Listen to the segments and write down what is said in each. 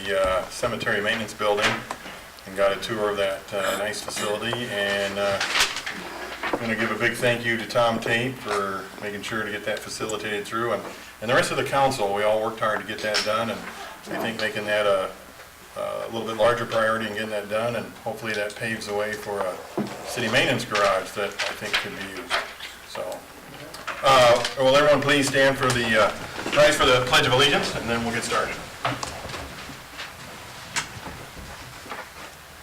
the cemetery maintenance building and got a tour of that nice facility. And I'm going to give a big thank you to Tom Tate for making sure to get that facilitated through. And the rest of the council, we all worked hard to get that done. And I think making that a little bit larger priority and getting that done. And hopefully that paves the way for a city maintenance garage that I think could be used. So, will everyone please stand for the rise for the Pledge of Allegiance, and then we'll get started.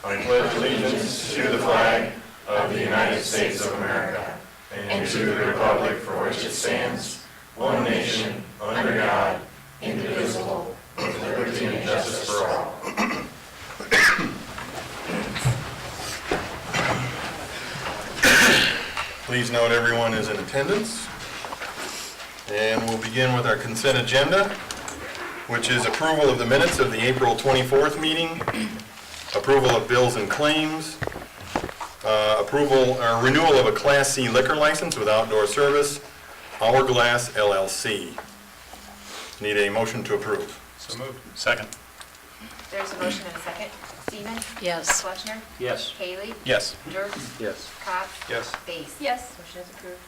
I pledge allegiance to the flag of the United States of America and to the republic for which it stands, one nation, under God, indivisible, with liberty and justice for all. Please note everyone is in attendance. And we'll begin with our consent agenda, which is approval of the minutes of the April 24th meeting, approval of bills and claims, renewal of a Class C liquor license with outdoor service, Hourglass LLC. Need a motion to approve. So moved. Second. There's a motion and a second. Seaman? Yes. Fleischner? Yes. Haley? Yes. Dirk? Yes. Cobb? Yes. Base? Yes. Motion is approved.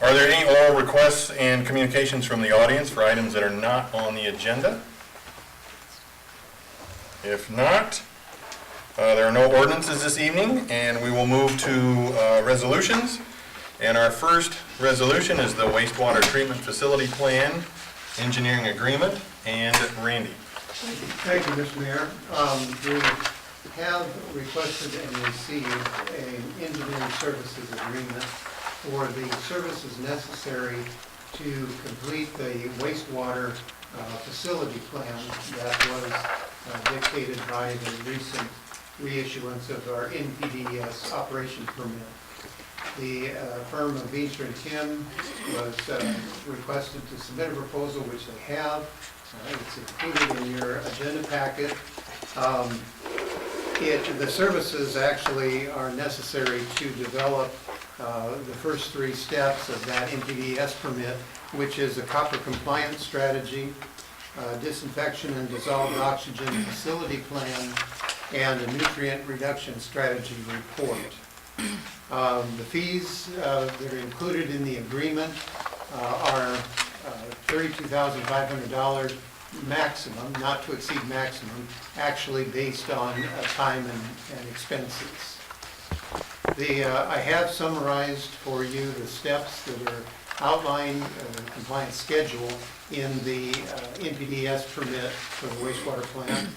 Are there any oral requests and communications from the audience for items that are not on the agenda? If not, there are no ordinances this evening, and we will move to resolutions. And our first resolution is the wastewater treatment facility plan, engineering agreement, and Randy. Thank you, Mr. Mayor. We have requested and received an engineering services agreement for the services necessary to complete the wastewater facility plan that was dictated by the recent reissuance of our NPDES operation permit. The firm of Beaster & Kim was requested to submit a proposal, which they have. It's included in your agenda packet. The services actually are necessary to develop the first three steps of that NPDES permit, which is a copper compliance strategy, disinfection and dissolved oxygen facility plan, and a nutrient reduction strategy report. The fees that are included in the agreement are $32,500 maximum, not to exceed maximum, actually based on time and expenses. I have summarized for you the steps that are outlined in the compliance schedule in the NPDES permit for the wastewater plant.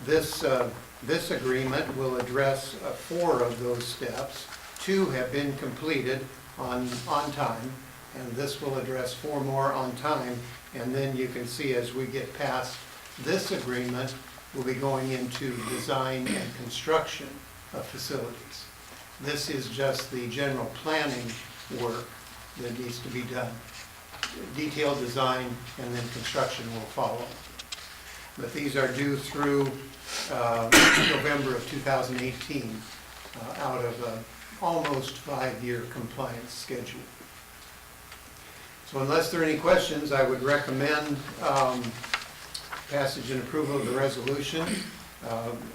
This agreement will address 4 of those steps. 2 have been completed on time, and this will address 4 more on time. And then you can see as we get past this agreement, we'll be going into design and construction of facilities. This is just the general planning work that needs to be done. Detailed design and then construction will follow. But these are due through November of 2018 out of an almost 5-year compliance schedule. So unless there are any questions, I would recommend passage and approval of the resolution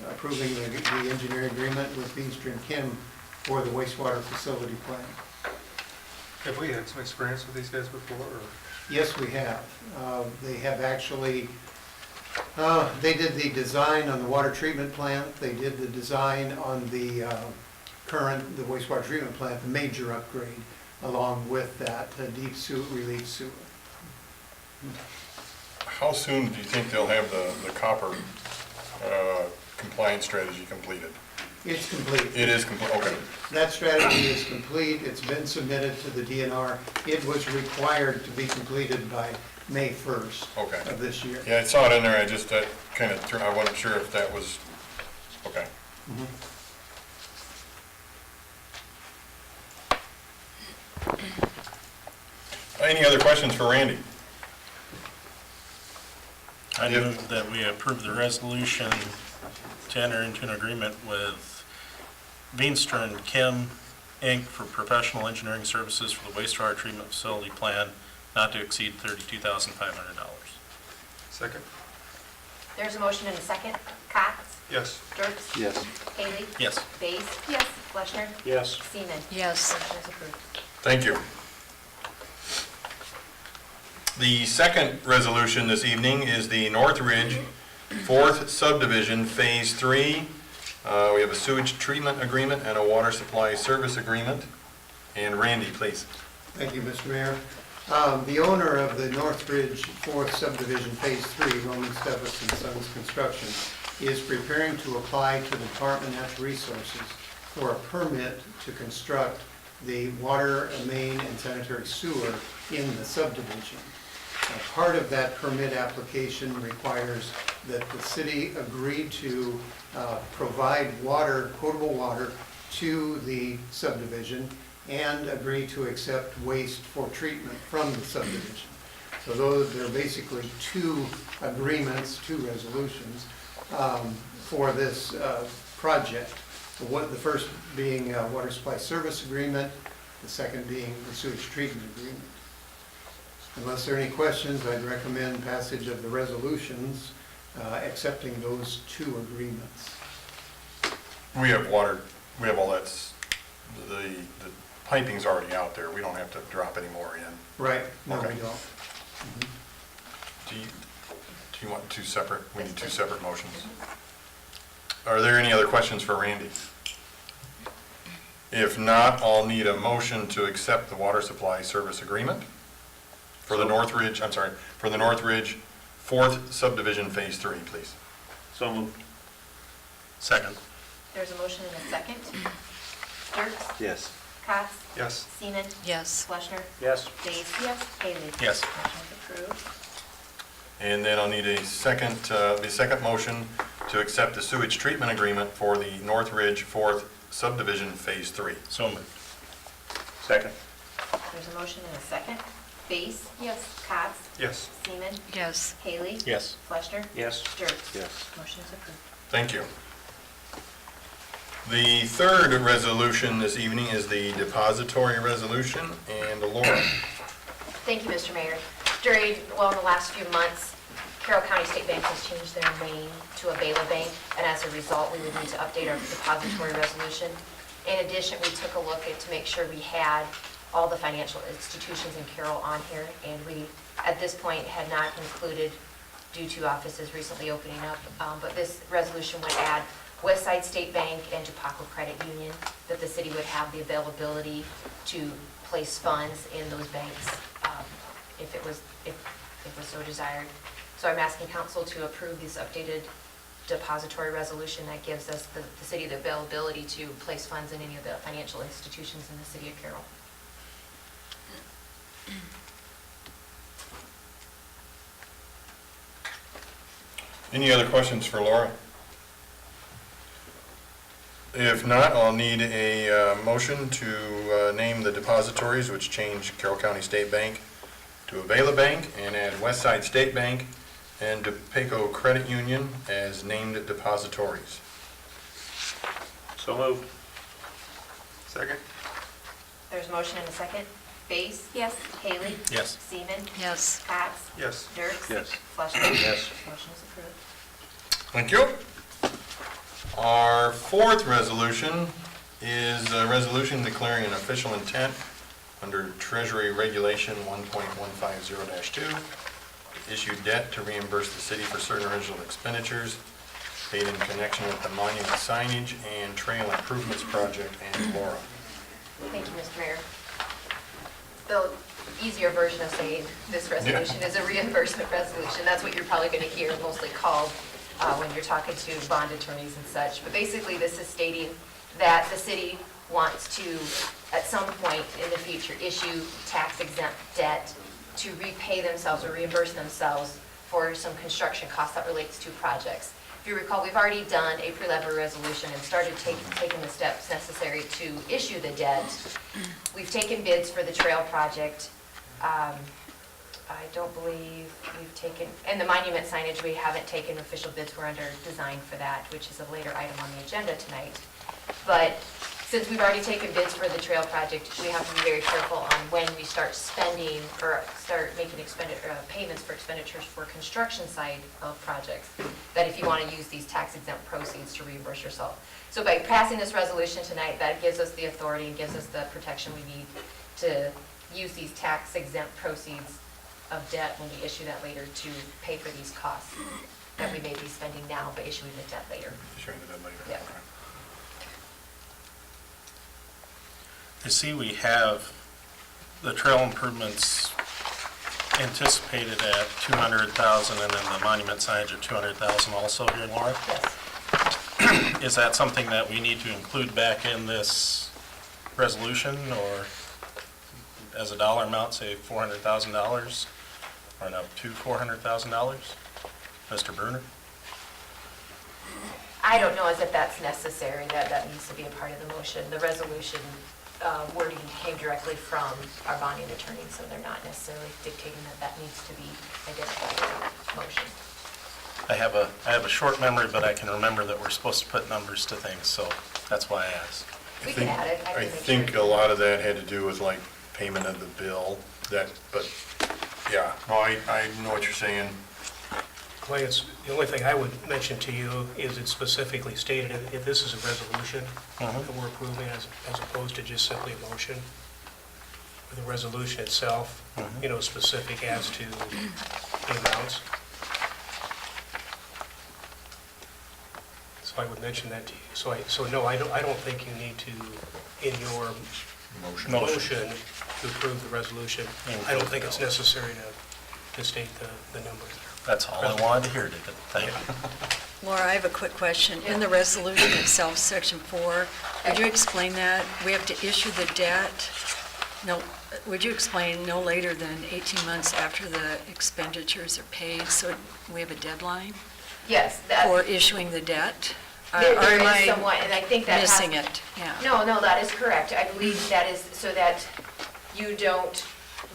approving the engineering agreement with Beaster & Kim for the wastewater facility plan. Have we had some experience with these guys before? Or? Yes, we have. They have actually, they did the design on the water treatment plant. They did the design on the the wastewater treatment plant, the major upgrade, along with that deep relief sewer. How soon do you think they'll have the copper compliance strategy completed? It's complete. It is complete, okay. That strategy is complete. It's been submitted to the DNR. It was required to be completed by May 1st of this year. Yeah, I saw it in there. I just I wasn't sure if that was, okay. Mm-hmm. Any other questions for Randy? I move that we approve the resolution to enter into an agreement with Beaster & Kim, Inc. for professional engineering services for the wastewater treatment facility plan not to exceed $32,500. Second. There's a motion and a second. Cox? Yes. Dirks? Yes. Haley? Yes. Bays? Yes. Fleshner? Yes. Seaman? Yes. Motion is approved. Thank you. The second resolution this evening is the North Ridge 4th Subdivision, Phase 3. We have a sewage treatment agreement and a water supply service agreement. And Randy, please. Thank you, Mr. Mayor. The owner of the North Ridge 4th Subdivision Phase 3, Roman Stevis and Sons Construction, is preparing to apply to the Department of Natural Resources for a permit to construct the water, main, and sanitary sewer in the subdivision. Part of that permit application requires that the city agree to provide water, potable water, to the subdivision and agree to accept waste for treatment from the subdivision. So there are basically two agreements, two resolutions for this project. The first being a water supply service agreement, the second being the sewage treatment agreement. Unless there are any questions, I'd recommend passage of the resolutions accepting those two agreements. We have water, we have all that, the piping's already out there. We don't have to drop any more in. Right, no, we Okay. don't. Do you want two separate, we need two separate motions? Are there any other questions for Randy? If not, I'll need a motion to accept the water supply service agreement for the North Ridge, for the North Ridge 4th Subdivision Phase 3, please. So moved. Second. There's a motion and a second. Dirks? Yes. Cox? Yes. Seaman? Yes. Fleshner? Yes. Bays? Yes. Haley? Yes. Motion is approved. And then I'll need a second, the second motion to accept the sewage treatment agreement for the North Ridge 4th Subdivision Phase 3. So moved. Second. There's a motion and a second. Bays? Yes. Cox? Yes. Seaman? Yes. Haley? Yes. Fleshner? Yes. Dirks? Yes. Motion is approved. Thank you. The third resolution this evening is the depository resolution, and Laura. Thank you, Mr. Mayor. In the last few months, Carroll County State Bank has changed their name to Avela Bank, and as a result, we would need to update our depository resolution. In addition, we took a look to make sure we had all the financial institutions in Carroll on here, and we, at this point, had not included, due to offices recently opening up, but this resolution would add Westside State Bank and Tupaco Credit Union, that the city would have the availability to place funds in those banks if it was so desired. So I'm asking council to approve this updated depository resolution that gives us the city the availability to place funds in any of the financial institutions in the city of Carroll. Any other questions for Laura? If not, I'll need a motion to name the depositories, which change Carroll County State Bank to Avela Bank, and add Westside State Bank and Tupaco Credit Union as named depositories. So moved. Second? There's a motion and a second. Bays? Yes. Haley? Yes. Seaman? Yes. Cox? Yes. Dirks? Yes. Fleshner? Yes. Motion is approved. Thank you. Our fourth resolution is a resolution declaring an official intent under Treasury Regulation 1.150-2 to issue debt to reimburse the city for certain original expenditures paid in connection with the monument signage and trail improvements project. And Laura. Thank you, Mr. Mayor. The easier version of saying this resolution is a reimbursement resolution. That's what you're probably going to hear mostly called when you're talking to bond attorneys and such. But basically, this is stating that the city wants to, at some point in the future, issue tax-exempt debt to repay themselves or reimburse themselves for some construction costs that relates to projects. If you recall, we've already done a pre-levy resolution and started taking the steps necessary to issue the debt. We've taken bids for the trail project. I don't believe we've taken, and the monument signage, we haven't taken official bids. We're under design for that, which is a later item on the agenda tonight. But since we've already taken bids for the trail project, we have to be very careful on when we start spending or start making payments for expenditures for construction side of projects, that if you want to use these tax exempt proceeds to reimburse yourself. So by passing this resolution tonight, that gives us the authority and gives us the protection we need to use these tax exempt proceeds of debt when we issue that later to pay for these costs that we may be spending now, but issuing the debt later. Showing the dead later. Yeah. Okay. I see we have the trail improvements anticipated at 200,000 and then the monument signage at 200,000 also here, Laura. Yes. Is that something that we need to include back in this resolution, or as a dollar amount, say $400,000 or up to $400,000? Mr. Bruner? I don't know as if that's necessary, that needs to be a part of the motion. The resolution wording came directly from our bonding attorney, so they're not necessarily dictating that needs to be identified in the motion. I have a short memory, but I can remember that we're supposed to put numbers to things, so that's why I asked. We can add it. I can make think sure. a lot of that had to do with like payment of the bill, but, yeah, no, I know what you're saying. Clay, the only thing I would mention to you is it's specifically stated if this is a resolution that we're approving as opposed to just simply a motion. For the resolution itself, specific as to the amounts. So I would mention that to you. So no, I don't think you need to, in your motion to approve the resolution. I don't think it's necessary to state the numbers there. That's all I wanted to hear, David. Thank you. Laura, I have a quick question. In the resolution itself, section 4, would you explain that? We have to issue the debt. No, would you explain no later than 18 months after the expenditures are paid, so we have a deadline Yes. for issuing the debt? There Or am is I somewhat, and I think that has. missing it? Yeah. No, that is correct. I believe that is so that you don't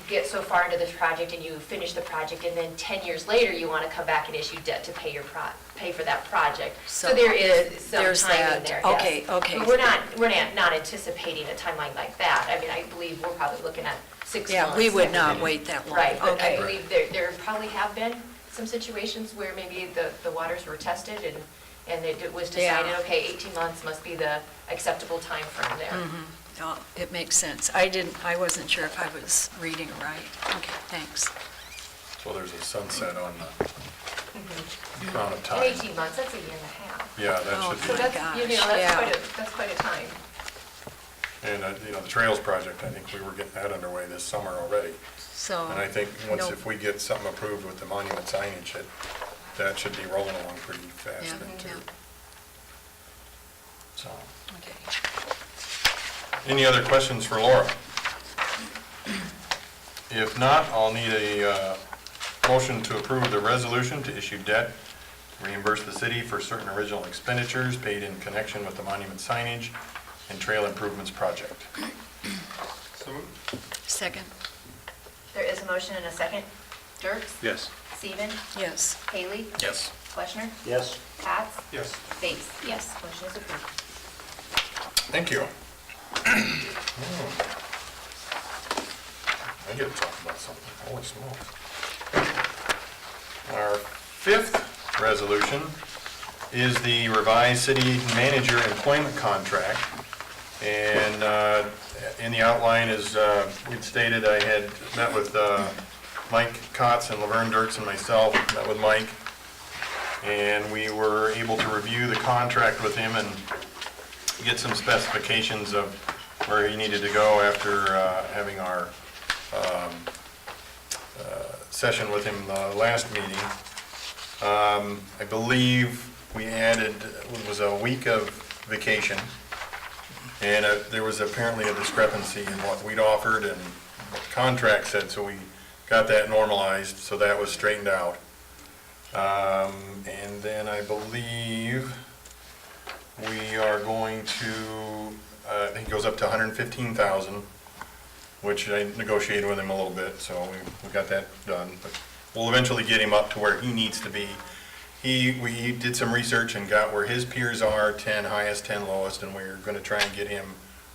get so far into this project and you finish the project, and then 10 years later, you want to come back and issue debt to pay pay for that project. So there is some there's time in that. there, Okay, yes. okay. But we're not anticipating a timeline like that. I mean, I believe we're probably looking at 6 months. Yeah, we would not wait that long. Right, but I Okay. believe there probably have been some situations where maybe the waters were tested and it was decided, Yeah. okay, 18 months must be the acceptable time frame there. Oh, it makes sense. I wasn't sure if I was reading it right. Okay, thanks. So there's a sunset on the amount of And time. 18 months, that's a year and a half. Yeah, that Oh, should So be. my that's, gosh, yeah. that's quite a time. And, the Trails project, I think we were getting that underway this summer already. So. And I think no- if we get something approved with the monument signage, that should be rolling along pretty fast Yeah. then too. So, Okay. any other questions for Laura? If not, I'll need a motion to approve the resolution to issue debt, reimburse the city for certain original expenditures paid in connection with the monument signage and trail improvements project. So moved. Second? There is a motion and a second. Dirks? Yes. Seaman? Yes. Haley? Yes. Fleshner? Yes. Katz? Yes. Bates? Yes. Motion is approved. Thank you. I get to talk about something, holy smokes. Our fifth resolution is the revised city manager employment contract. And in the outline, as we'd stated, I had met with Mike Kotz and Laverne Dirks and myself, met with Mike. And we were able to review the contract with him and get some specifications of where he needed to go after having our session with him last meeting. I believe we added, it was a week of vacation, and there was apparently a discrepancy in what we'd offered and what the contract said, so we got that normalized, so that was straightened out. And then I believe we are going to, I think it goes up to 115,000, which I negotiated with him a little bit, so we got that done. But we'll eventually get him up to where he needs to be. We did some research and got where his peers are, 10 highest, 10 lowest, and we're going to try and get him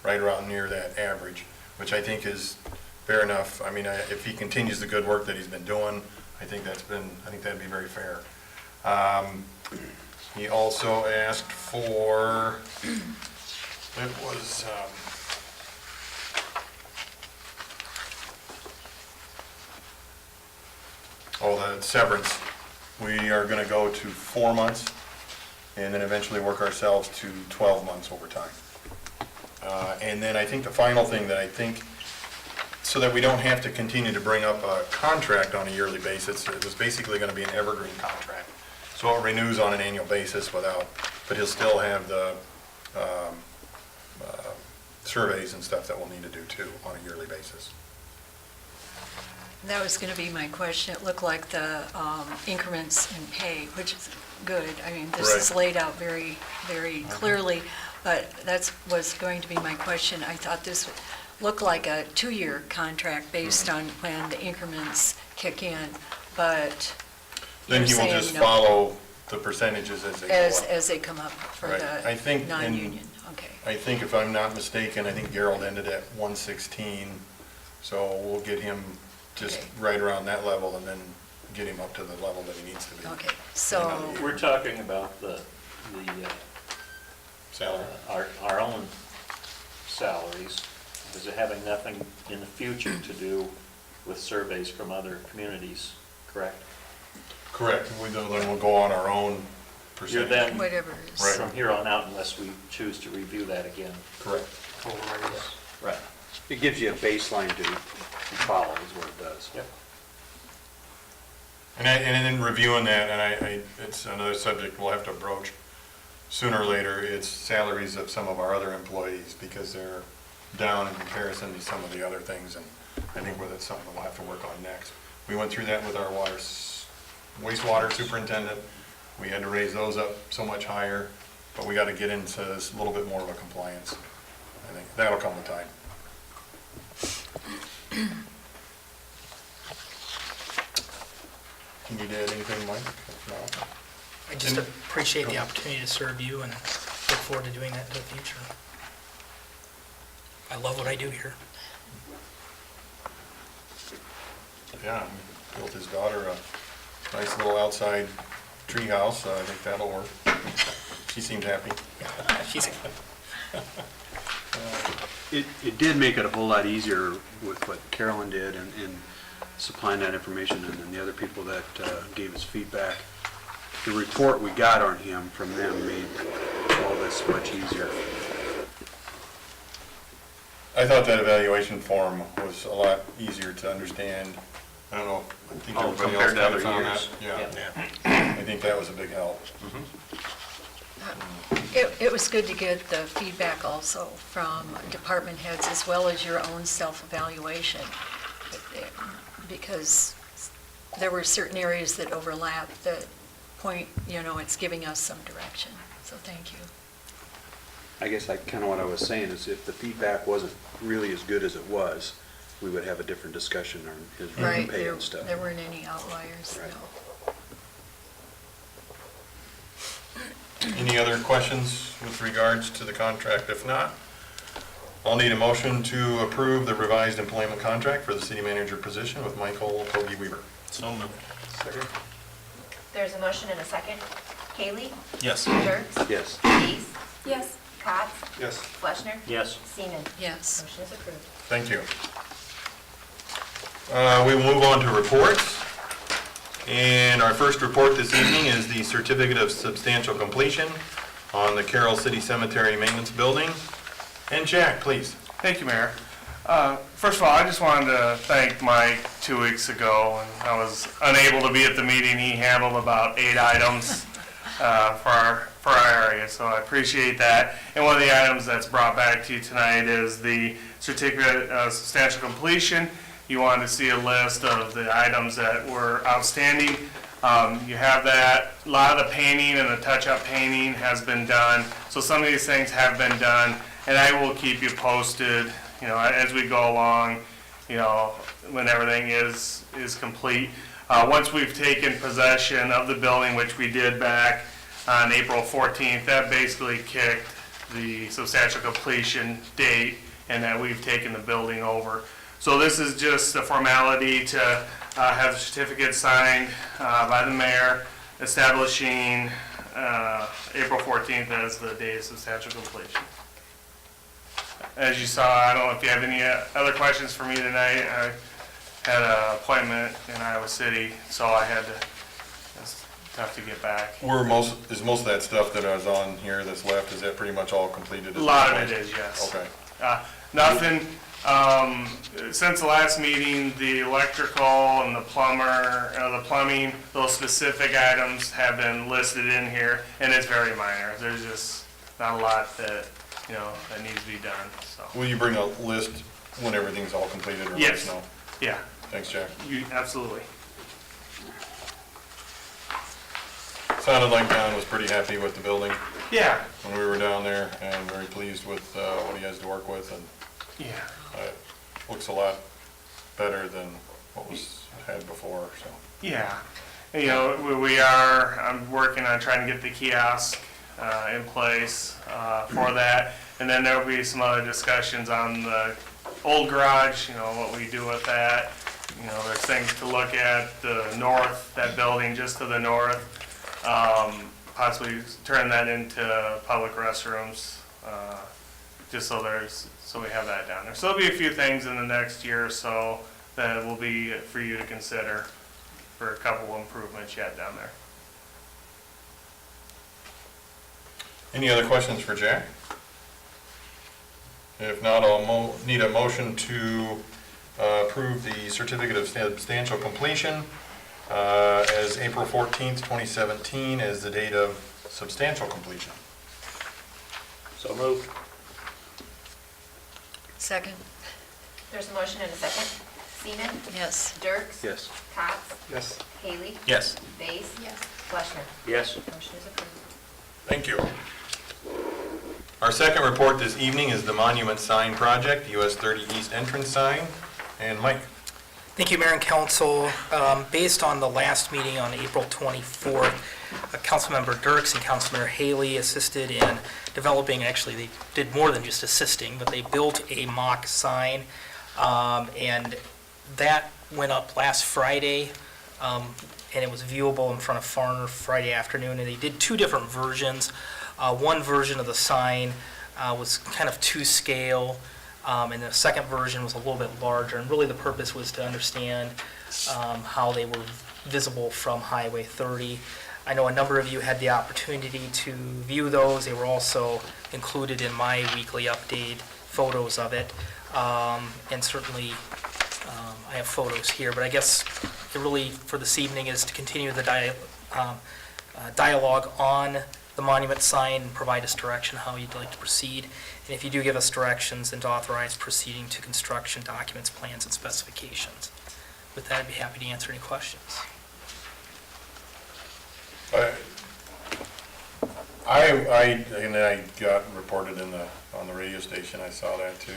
right around near that average, which I think is fair enough. I mean, if he continues the good work that he's been doing, I think that'd be very fair. He also asked for, it was, the severance. We are gonna go to 4 months and then eventually work ourselves to 12 months over time. And then I think the final thing that I think, so that we don't have to continue to bring up a contract on a yearly basis, it was basically gonna be an evergreen contract. So it renews on an annual basis but he'll still have the surveys and stuff that we'll need to do too on a yearly basis. That was going to be my question. It looked like the increments in pay, which is good. I mean, this is Right. laid out very, very clearly, but that was going to be my question. I thought this looked like a 2-year contract based on when the increments kick in, but Then you're he will saying just no, follow the percentages as they go up. as they come up for Right. I think the in- non-union. Okay. I think if I'm not mistaken, I think Carroll ended at 116, so we'll get him just Okay. right around that level and then get him up to the level that he needs to be. Okay, so, We're talking about the Salary. our own salaries. Is it having nothing in the future to do with surveys from other communities, correct? Correct, then we'll go on our own You're percentage. then, whatever it is. Right. from here on out, unless we choose to review that again. Correct. Right. It gives you a baseline to follow is what it does. Yep. And then reviewing that, and it's another subject we'll have to broach sooner or later, it's salaries of some of our other employees, because they're down in comparison to some of the other things, and I think that's something we'll have to work on next. We went through that with our wastewater superintendent. We had to raise those up so much higher, but we got to get into this a little bit more of a compliance. I think that'll come with time. Can you add anything, Mike? No? I just And- appreciate the opportunity to serve you and look forward to doing that in the future. I love what I do here. Yeah, he built his daughter a nice little outside tree house, so I think that'll work. She seemed happy. She's, It did make it a whole lot easier with what Carolyn did and supplying that information, and then the other people that gave us feedback. The report we got on him from them made all this much easier. I thought that evaluation form was a lot easier to understand. I don't know, I think Oh, everybody else compared to kind of other found that. years. Yeah, I think that was a big help. It was good to get the feedback also from department heads as well as your own self-evaluation, because there were certain areas that overlap that point, it's giving us some direction. So thank you. I guess kind of what I was saying is if the feedback wasn't really as good as it was, we would have a different discussion on his Right, pay and stuff. there weren't any outliers, Right. no. Any other questions with regards to the contract? If not, I'll need a motion to approve the revised employment contract for the city manager position with Michael Togi Weaver. So moved. There's a motion and a second. Haley? Yes. Dirks? Yes. Dees? Yes. Cots? Yes. Fleshner? Yes. Seaman? Yes. Motion is approved. Thank you. We will move on to reports. And our first report this evening is the certificate of substantial completion on the Carroll City Cemetery Maintenance Building. And Jack, please. Thank you, Mayor. First of all, I just wanted to thank Mike 2 weeks ago, and I was unable to be at the meeting. He handled about 8 items for our area, so I appreciate that. And one of the items that's brought back to you tonight is the certificate of substantial completion. You wanted to see a list of the items that were outstanding. You have that. A lot of the painting and the touch-up painting has been done, so some of these things have been done, and I will keep you posted, as we go along, when everything is complete. Once we've taken possession of the building, which we did back on April 14th, that basically kicked the substantial completion date and that we've taken the building over. So this is just a formality to have the certificate signed by the mayor, establishing April 14th as the day of substantial completion. As you saw, I don't know if you have any other questions for me tonight. I had an appointment in Iowa City, so I had to, it's tough to get back. Is most of that stuff that I was on here that's left, is that pretty much all completed? A lot of it is, yes. Okay. Nothing, since the last meeting, the electrical and the plumbing, those specific items have been listed in here, and it's very minor. There's just not a lot that, that needs to be done, so. Will you bring a list when everything's all completed or let us Yes. know? Yeah, Thanks, Jack. absolutely. Sounded like Don was pretty happy with the building Yeah, when we were down there, and very pleased with what he has to work with, and yeah, it looks a lot better than what was had before, so. yeah. I'm working on trying to get the kiosk in place for that. And then there'll be some other discussions on the old garage, what we do with that. There's things to look at, the north, that building just to the north. Possibly turn that into public restrooms, just so we have that down there. So there'll be a few things in the next year or so that will be for you to consider for a couple improvements yet down there. Any other questions for Jack? If not, I'll need a motion to approve the certificate of substantial completion as April 14th, 2017 as the date of substantial completion. So moved. Second? There's a motion and a second. Seaman? Yes. Dirks? Yes. Cots? Yes. Haley? Yes. Bays? Yes. Fleshman? Yes. Motion is approved. Thank you. Our second report this evening is the Monument Sign Project, US 30 East entrance sign. And Mike? Thank you, Mayor and Council. Based on the last meeting on April 24th, Councilmember Dirks and Councilmember Haley assisted in developing, actually they did more than just assisting, but they built a mock sign, and that went up last Friday, and it was viewable in front of Farner Friday afternoon, and they did two different versions. One version of the sign was kind of to scale, and the second version was a little bit larger, and really the purpose was to understand how they were visible from Highway 30. I know a number of you had the opportunity to view those. They were also included in my weekly update, photos of it, and certainly I have photos here, but I guess it really for this evening is to continue the dialogue on the monument sign and provide us direction how you'd like to proceed. And if you do give us directions, then to authorize proceeding to construction documents, plans, and specifications. With that, I'd be happy to answer any questions. I got reported on the radio station, I saw that too.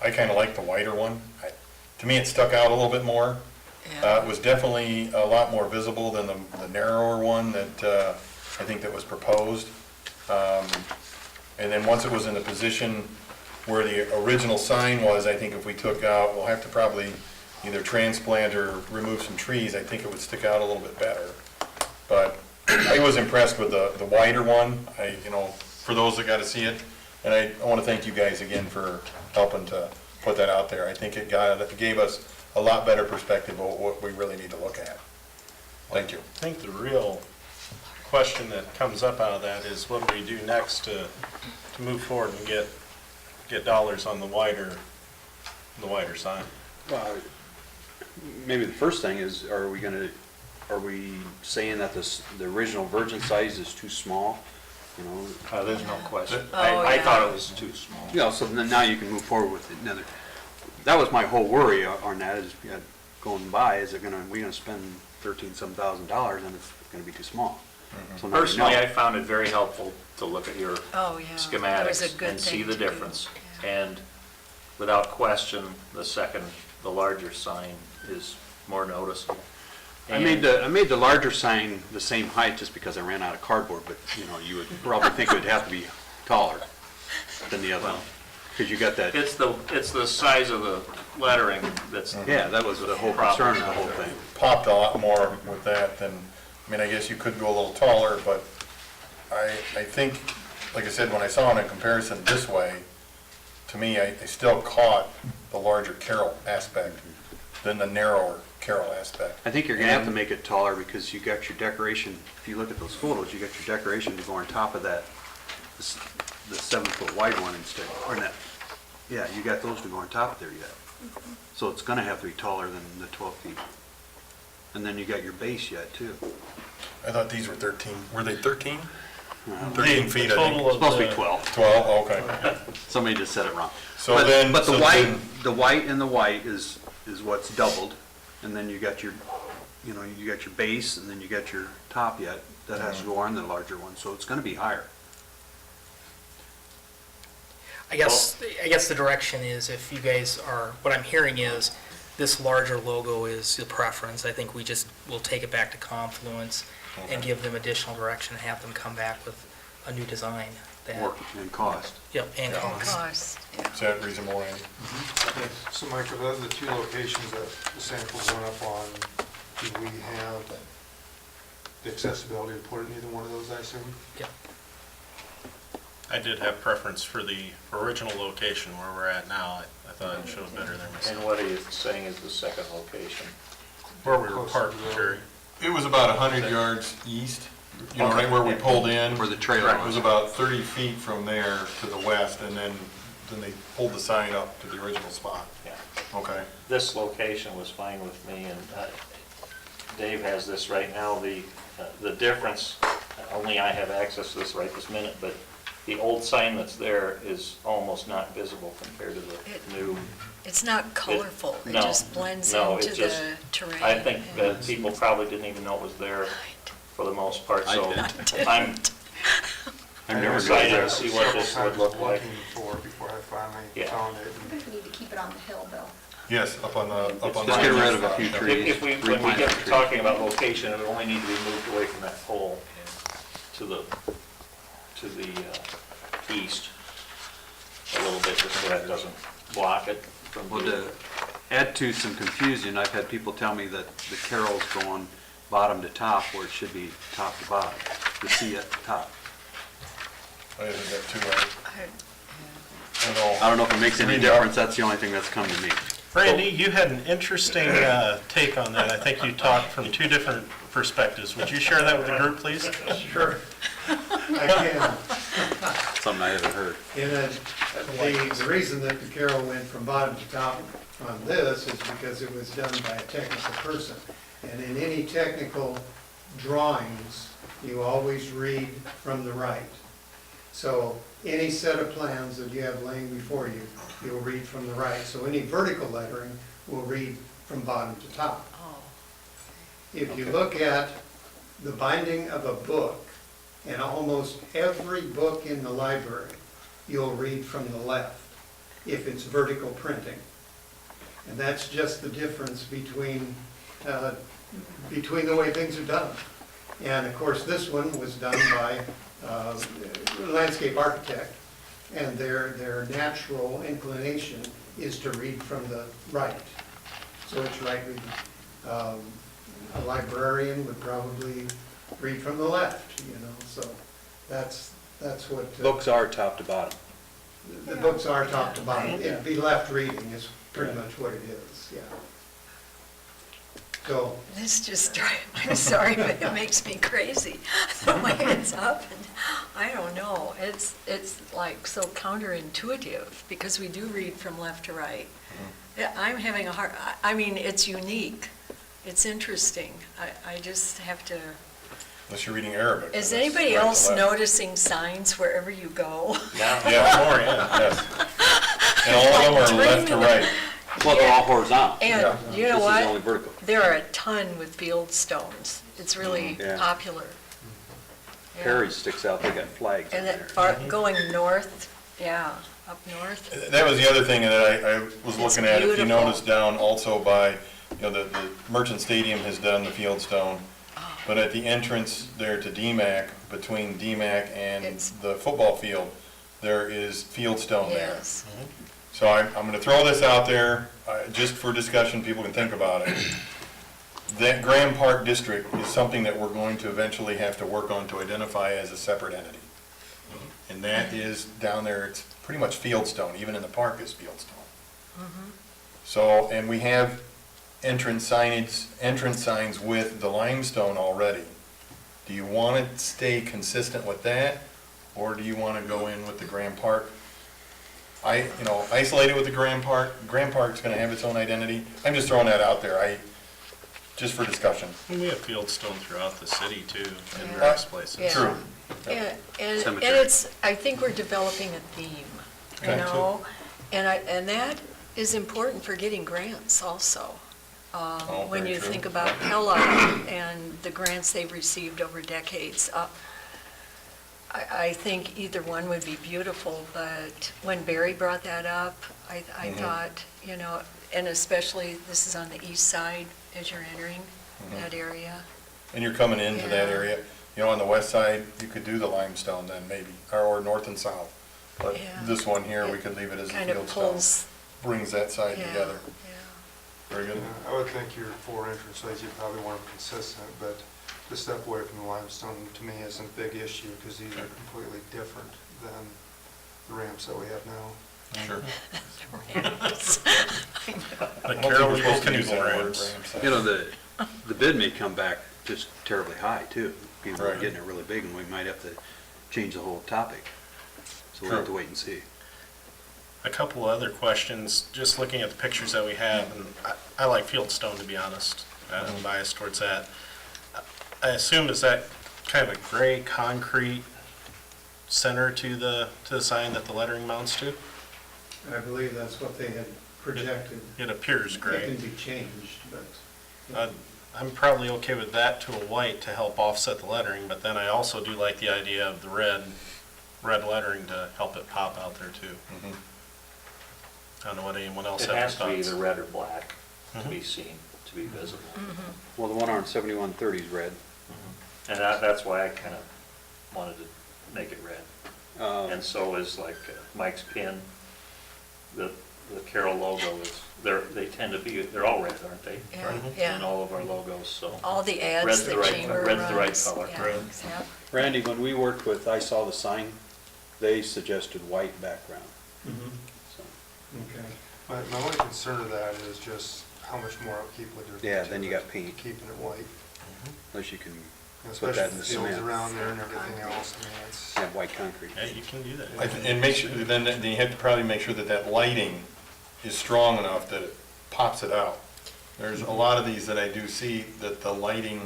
I kind of like the wider one. To me, it stuck out a little bit more. It was definitely a lot more visible than the narrower one that I think that was proposed. And then once it was in the position where the original sign was, I think if we took out, we'll have to probably either transplant or remove some trees, I think it would stick out a little bit better. But I was impressed with the wider one, for those that got to see it. And I want to thank you guys again for helping to put that out there. I think it gave us a lot better perspective of what we really need to look at. Thank you. I think the real question that comes up out of that is what do we do next to move forward and get dollars on the wider sign? Well, maybe the first thing is, are we saying that the original Virgin size is too small? There's no question. I thought it was too small. So then now you can move forward with it. Now, that was my whole worry on that is going by, is we're gonna spend $13,000 and it's gonna be too small. So now we know. Personally, I found it very helpful to look at your Oh, yeah. That was a schematics good and see thing the to do. difference. Yeah. And without question, the larger sign is more noticeable. I made the larger sign the same height just because I ran out of cardboard, but you would probably think it would have to be taller than the other one. Because you got that, It's the size of the lettering that's. yeah, that was the whole concern of the whole thing. Popped a lot more with that than, I mean, I guess you could go a little taller, but I think, like I said, when I saw it in comparison this way, to me, I still caught the larger Carroll aspect than the narrower Carroll aspect. I think you're gonna have to make it taller because you got your decoration, if you look at those photos, you got your decoration to go on top of that, the 7-foot wide one instead, or not, yeah, you got those to go on top of there yet. So it's gonna have to be taller than the 12 feet. And then you got your base yet too. I thought these were 13, were they 13? Uh, 13 feet, I Total think. It's of supposed to be the- 12. 12, okay. Somebody just said it wrong. So But- then- But so the white, then- the white and the white is what's doubled, and then you got your, you know, you got your base, and then you got your top yet, that has to go on the larger one, so it's gonna be higher. I guess the direction is, if you guys are, what I'm hearing is, this larger logo is the preference. I think we'll take it back to Confluence and give them additional direction, and have them come back with a new design. that- Work and cost. Yep, and And cost. cost, yeah. Is that reasonable, Randy? So Mike, of the two locations that the samples went up on, do we have the accessibility to put it in either one of those, I assume? Yep. I did have preference for the original location where we're at now. I thought it showed better there And myself. what are you saying is the second location? Where we were Closer parked, to the road. Jerry. It was about 100 yards east, you know, right where we pulled in. Where the trailer It was about 30 feet from there to the west, and then they pulled the sign up to the original spot. Yeah. Okay. This location was fine with me, and Dave has this right now. The difference, only I have access to this right this minute, but the old sign that's there is almost not visible compared to the new. It's not colorful, it No, just blends no, into it just- the terrain. I think yeah. that people probably didn't even know it was there for the most part, I so did. I'm I've never excited done to that. see what this would look like. Looking for before I finally Yeah. found it. I think we need to keep it on the hill, Bill. Yes, up on the. Just get rid of a few trees. If we, when we replant get the to trees. talking about location, it would only need to be moved away from that pole to the east a little bit, just so that doesn't block it from Well, view. to add to some confusion, I've had people tell me that the Carroll's going bottom to top where it should be top to bottom, the C at the top. I think that too, right? I- I don't know. I don't know if it makes any difference, that's the only thing that's come to me. Randy, you had an interesting take on that. I think you talked from two different perspectives. Would you share that with the group, please? Sure. I can. Something I haven't heard. The reason that the Carroll went from bottom to top on this is because it was done by a technical person. And in any technical drawings, you always read from the right. So any set of plans that you have laying before you, you'll read from the right. So any vertical lettering will read from bottom to top. Oh, If you look at the binding of a book, and almost every book in the library, you'll read from the left, if it's vertical printing. And that's just the difference between the way things are done. And of course, this one was done by a landscape architect, and their natural inclination is to read from the right. So it's right reading. A librarian would probably read from the left, you know, so that's what. Books are top to bottom. The books are top to bottom. It'd be left reading is pretty much what it is, yeah. So, this just, I'm sorry, but it makes me crazy, the way it's up, and I don't know, it's like so counterintuitive, because we do read from left to right. Yeah, I'm having a hard, I mean, it's unique, it's interesting, I just have to, Unless you're reading Arabic. is then it's anybody right to else left. noticing signs wherever you go? Now, Yeah, more, yeah, yes. And all of them are left to right. Well, they're all horizontal. And Yeah. you know This is only what? vertical. There are a ton with field stones, it's really Yeah. popular. Yeah. Perry sticks out, they got flags in And there. then going north, yeah, up north. That was the other thing that I was It's looking at. If you beautiful. notice down also by, you know, the Merchant Stadium has done the field stone. Oh. But at the entrance there to DMAC, between DMAC and It's- the football field, there is fieldstone there. Yes. So I'm going to throw this out there, just for discussion, people can think about it. That Graham Park District is something that we're going to eventually have to work on to identify as a separate entity. And that is down there, it's pretty much fieldstone, even in the park is fieldstone. So, and we have entrance signs with the limestone already. Do you want to stay consistent with that, or do you want to go in with the Graham Park? Isolate it with the Graham Park. Graham Park's going to have its own identity. I'm just throwing that out there, just for discussion. And we have fieldstone throughout the city too, in Yeah. various places. Yeah. True. And Cemetery. it's, I think we're developing a theme, you Okay. know? And that is important for getting grants also. When very you true. think about Pella and the grants they've received over decades. I think either one would be beautiful, but when Barry brought that up, I thought, and especially, this is on the east side as you're entering that area. And you're coming into that Yeah. area. On the west side, you could do the limestone then maybe, or north and south. But Yeah. this one here, we could leave it as a Kind of fieldstone. pulls, Brings that side yeah, together. yeah. Very good. I would think your 4 entranceways, you probably want them consistent, but to step away from the limestone, to me, isn't a big issue, because these are completely different than the ramps that we have now. Sure. But Carroll, We're you supposed to can use use the that word, ramps. ramps. The bid may come back just terribly high too. People are Right. getting it really big and we might have to change the whole topic. So we'll have to True. wait and see. A couple of other questions, just looking at the pictures that we have, and I like fieldstone, to be honest. I'm biased towards that. I assume, is that kind of a gray concrete center to the sign that the lettering mounts to? I believe that's what they had projected. It appears It gray. can be changed, but. I'm probably okay with that to a white to help offset the lettering, but then I also do like the idea of the red lettering to help it pop out there too. Mhm. I don't know what anyone else It has has for to be thoughts. either red or black to be seen, to be visible. Well, the one on 7130 is red. And that's why I kind of wanted to make it red. Um, And so is like Mike's pin, the Carroll logo is, they tend to be, they're all red, aren't they? Yeah, In yeah. all of our logos, so. All the ads Red's the that right- chamber runs. red's the right color. Yeah, Red. exactly. Randy, when we worked with I Saw the Sign, they suggested white background. So, Okay. My only concern of that is just how much more upkeep would there be. Yeah, to then you it, got paint. Keeping it white, unless you can especially that in the the fields cement. around there and everything else. I mean, it's, have white concrete. Yeah, you can do that. And make sure, then you have to probably make sure that lighting is strong enough that it pops it out. There's a lot of these that I do see that the lighting,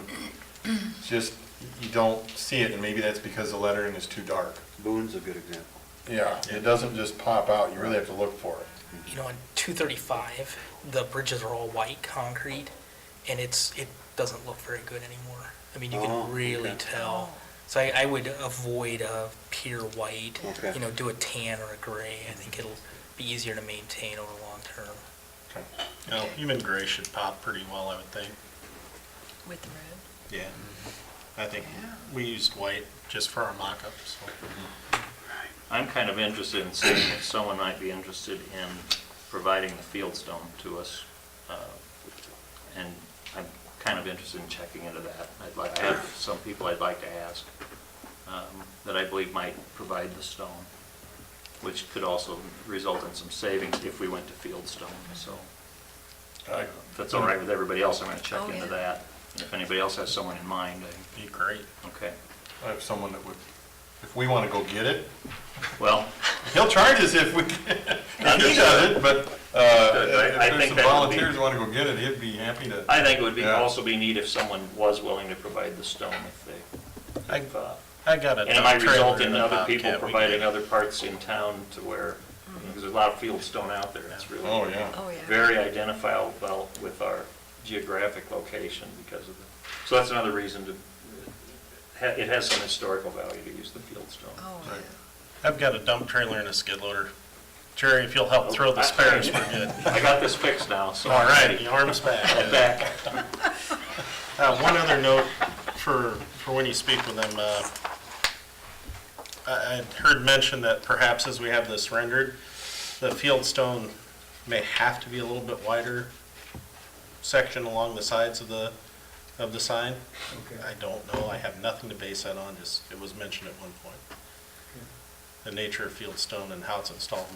just, you don't see it, and maybe that's because the lettering is too dark. Boone's a good example. Yeah, it doesn't just pop out, you really have to look for it. On 235, the bridges are all white concrete, and it doesn't look very good anymore. I mean, you Oh, can really okay. tell. So I would avoid a pure white, Okay. do a tan or a gray. I think it'll be easier to maintain over long term. Even gray should pop pretty well, I would think. With the red. Yeah. I think we used white just for our mock-ups. So. I'm kind of interested in seeing if someone might be interested in providing the fieldstone to us. And I'm kind of interested in checking into that. I have some people I'd like to ask that I believe might provide the stone, which could also result in some savings if we went to fieldstone. So if that's all right with everybody else, I'm going to check Oh, into yeah. that. If anybody else has someone in mind, Be great. okay. I have someone that would, if we want to go get it, Well, he'll charge us if he does it, but if I there's think some that would be- volunteers who want to go get it, he'd be happy to. I think it would Yeah. also be neat if someone was willing to provide the stone if they, I- if, I got a and it might dump trailer result in and a other people Bobcat. We providing can- other parts in town to where, because there's a lot of field stone out there, it's really Oh, yeah. Oh, yeah. very identifiable with our geographic location because of the, so that's another reason to, it has some historical value to use the field stone. Oh, Right. yeah. I've got a dump trailer and a skid loader. Jerry, if you'll help throw the spares, we're good. I got this fixed now, so. All right, the arm's back. I'm back. One other note for when you speak with them, I'd heard mention that perhaps as we have this rendered, the field stone may have to be a little bit wider section along the sides of the sign. Okay. I don't know, I have nothing to base that on, just, it was mentioned at one point. The nature of field stone and how it's installed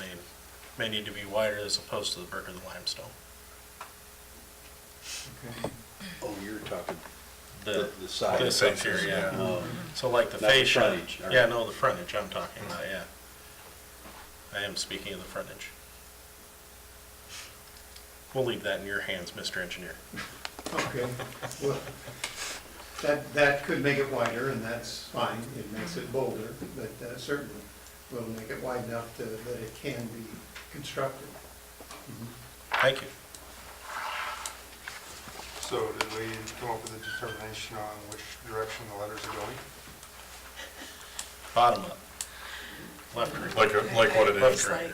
may need to be wider as opposed to the brick or the limestone. Okay. Oh, you're talking The side. this up here, yeah. Oh. So like the Not the fascia. frontage, all right. Yeah, no, the frontage I'm talking about, yeah. I am speaking of the frontage. We'll leave that in your hands, Mr. Engineer. Okay, well, that could make it wider, and that's fine, it makes it bolder, but certainly will make it wide enough that it can be constructed. Thank you. So did we come up with a determination on which direction the letters are going? Bottom up. Left or Like what it left is. or right.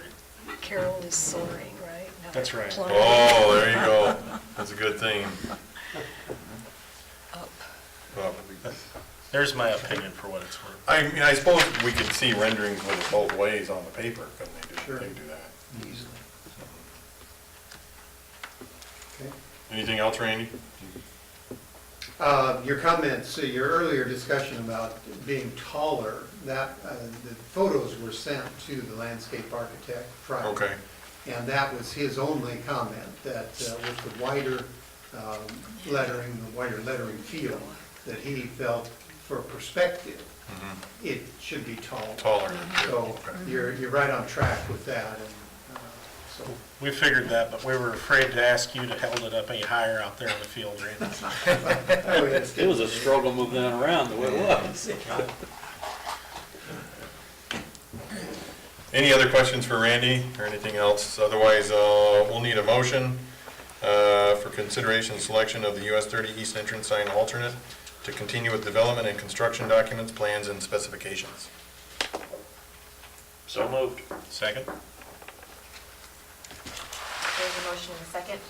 Carroll is soaring, right? Not That's right. plummeting. Oh, there you go. That's a good thing. Up. Well, There's my opinion for what it's worth. I mean, I suppose we could see renderings with it both ways on the paper, couldn't they do, Sure. they do that? Easily. Okay. Anything else, Randy? Your comments, your earlier discussion about being taller, that, the photos were sent to the landscape architect Friday. Okay, And that was his only comment, that with the wider lettering, the wider lettering field, that he felt for perspective, it should be tall. taller. So Okay. you're right on track with that, and so. We figured that, but we were afraid to ask you to hold it up any higher out there in the field, Randy. It was a struggle moving that around the way it was. Any other questions for Randy or anything else? Otherwise, we'll need a motion for consideration and selection of the US 30 East Entrance sign alternate to continue with development and construction documents, plans, and specifications. So moved. Second? There's a motion and a second.